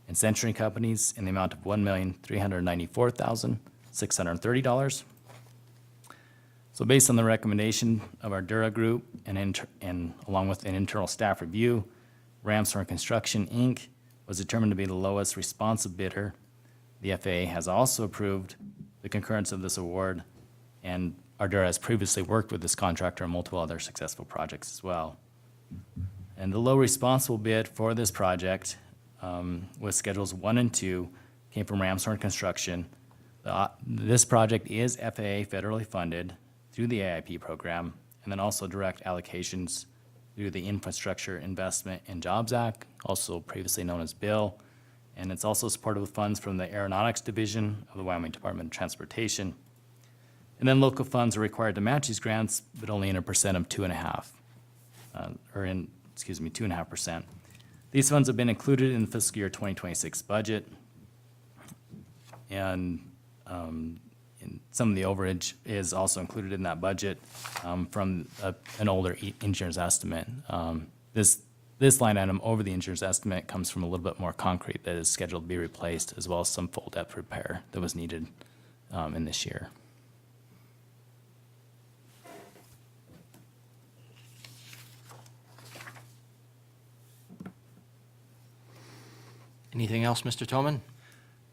and Century Companies in the amount of $1,394,630. So based on the recommendation of our Ardura Group and along with an internal staff review, Ramshorn Construction, Inc. was determined to be the lowest responsive bidder. The FAA has also approved the concurrence of this award, and Ardura has previously worked with this contractor on multiple other successful projects as well. And the low responsible bid for this project with Schedules 1 and 2 came from Ramshorn Construction. This project is FAA federally funded through the AIP program, and then also direct allocations through the Infrastructure Investment and Jobs Act, also previously known as BILL. And it's also supported with funds from the Aeronautics Division of the Wyoming Department of Transportation. And then local funds are required to match these grants, but only in a percent of 2.5%. These funds have been included in the fiscal year 2026 budget. And some of the overage is also included in that budget from an older engineer's estimate. This line item over the engineer's estimate comes from a little bit more concrete that is scheduled to be replaced, as well as some full depth repair that was needed in this year. Anything else, Mr. Toman?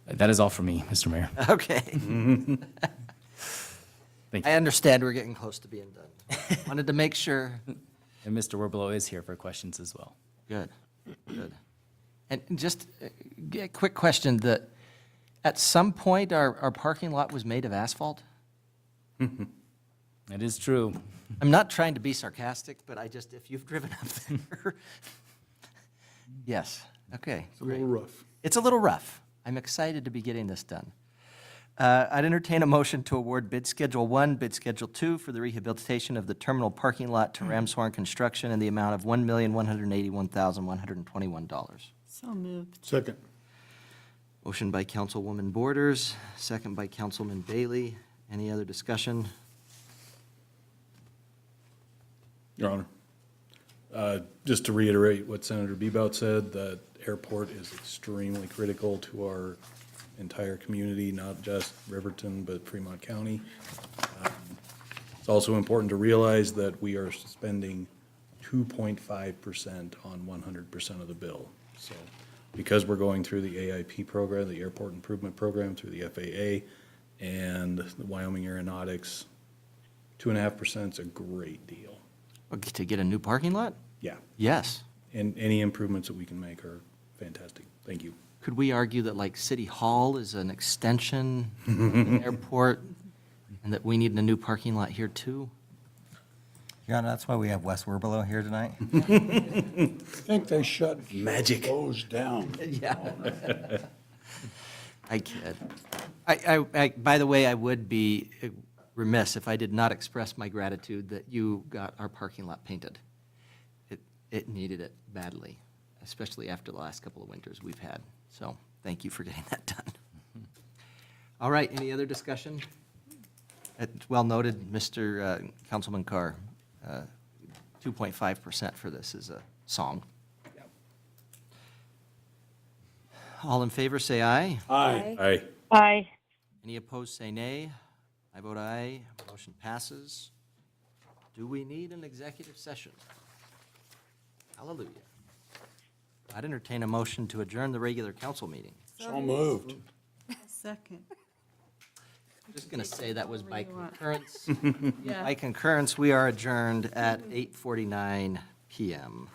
That is all for me, Mr. Mayor. Okay. Thank I you. understand we're getting close to being done. Wanted to make sure. And Mr. Werbelow is here for questions as well. Good, good. And just a quick question, that at some point, our parking lot was made of asphalt? It is true. I'm not trying to be sarcastic, but if you've driven up there. Yes, okay. It's a little rough. It's a little rough. I'm excited to be getting this done. I'd entertain a motion to award bid Schedule 1, bid Schedule 2 for the rehabilitation of the terminal parking lot to Ramshorn Construction in the amount of $1,181,121. So moved. Second. Motion by Councilwoman Borders, second by Councilman Bailey. Any other discussion? Your Honor, just to reiterate what Senator Bebout said, that airport is extremely critical to our entire community, not just Riverton, but Fremont County. It's also important to realize that we are spending 2.5% on 100% of the bill. So because we're going through the AIP program, the Airport Improvement Program through the FAA and the Wyoming Aeronautics, 2.5% is a great deal. To get a new parking lot? Yeah. Yes. And any improvements that we can make are fantastic. Thank you. Could we argue that like City Hall is an extension of the airport and that we need a new parking lot here too? Your Honor, that's why we have Wes Werbelow here tonight. I think they shut those down. Yeah. I kid. By the way, I would be remiss if I did not express my gratitude that you got our parking lot painted. It needed it badly, especially after the last couple of winters we've had. So thank you for getting that done. All right, any other discussion? Well noted, Mr. Councilman Carr. 2.5% for this is a song. All in favor, say aye. Aye. Aye. Aye. Any opposed, say nay. I vote aye. Motion passes. Do we need an executive session? Hallelujah. I'd entertain a motion to adjourn the regular council meeting. So moved. Second. I'm just going to say that was by Whatever you want. concurrence. Yeah. By concurrence, we are adjourned at 8:49 PM.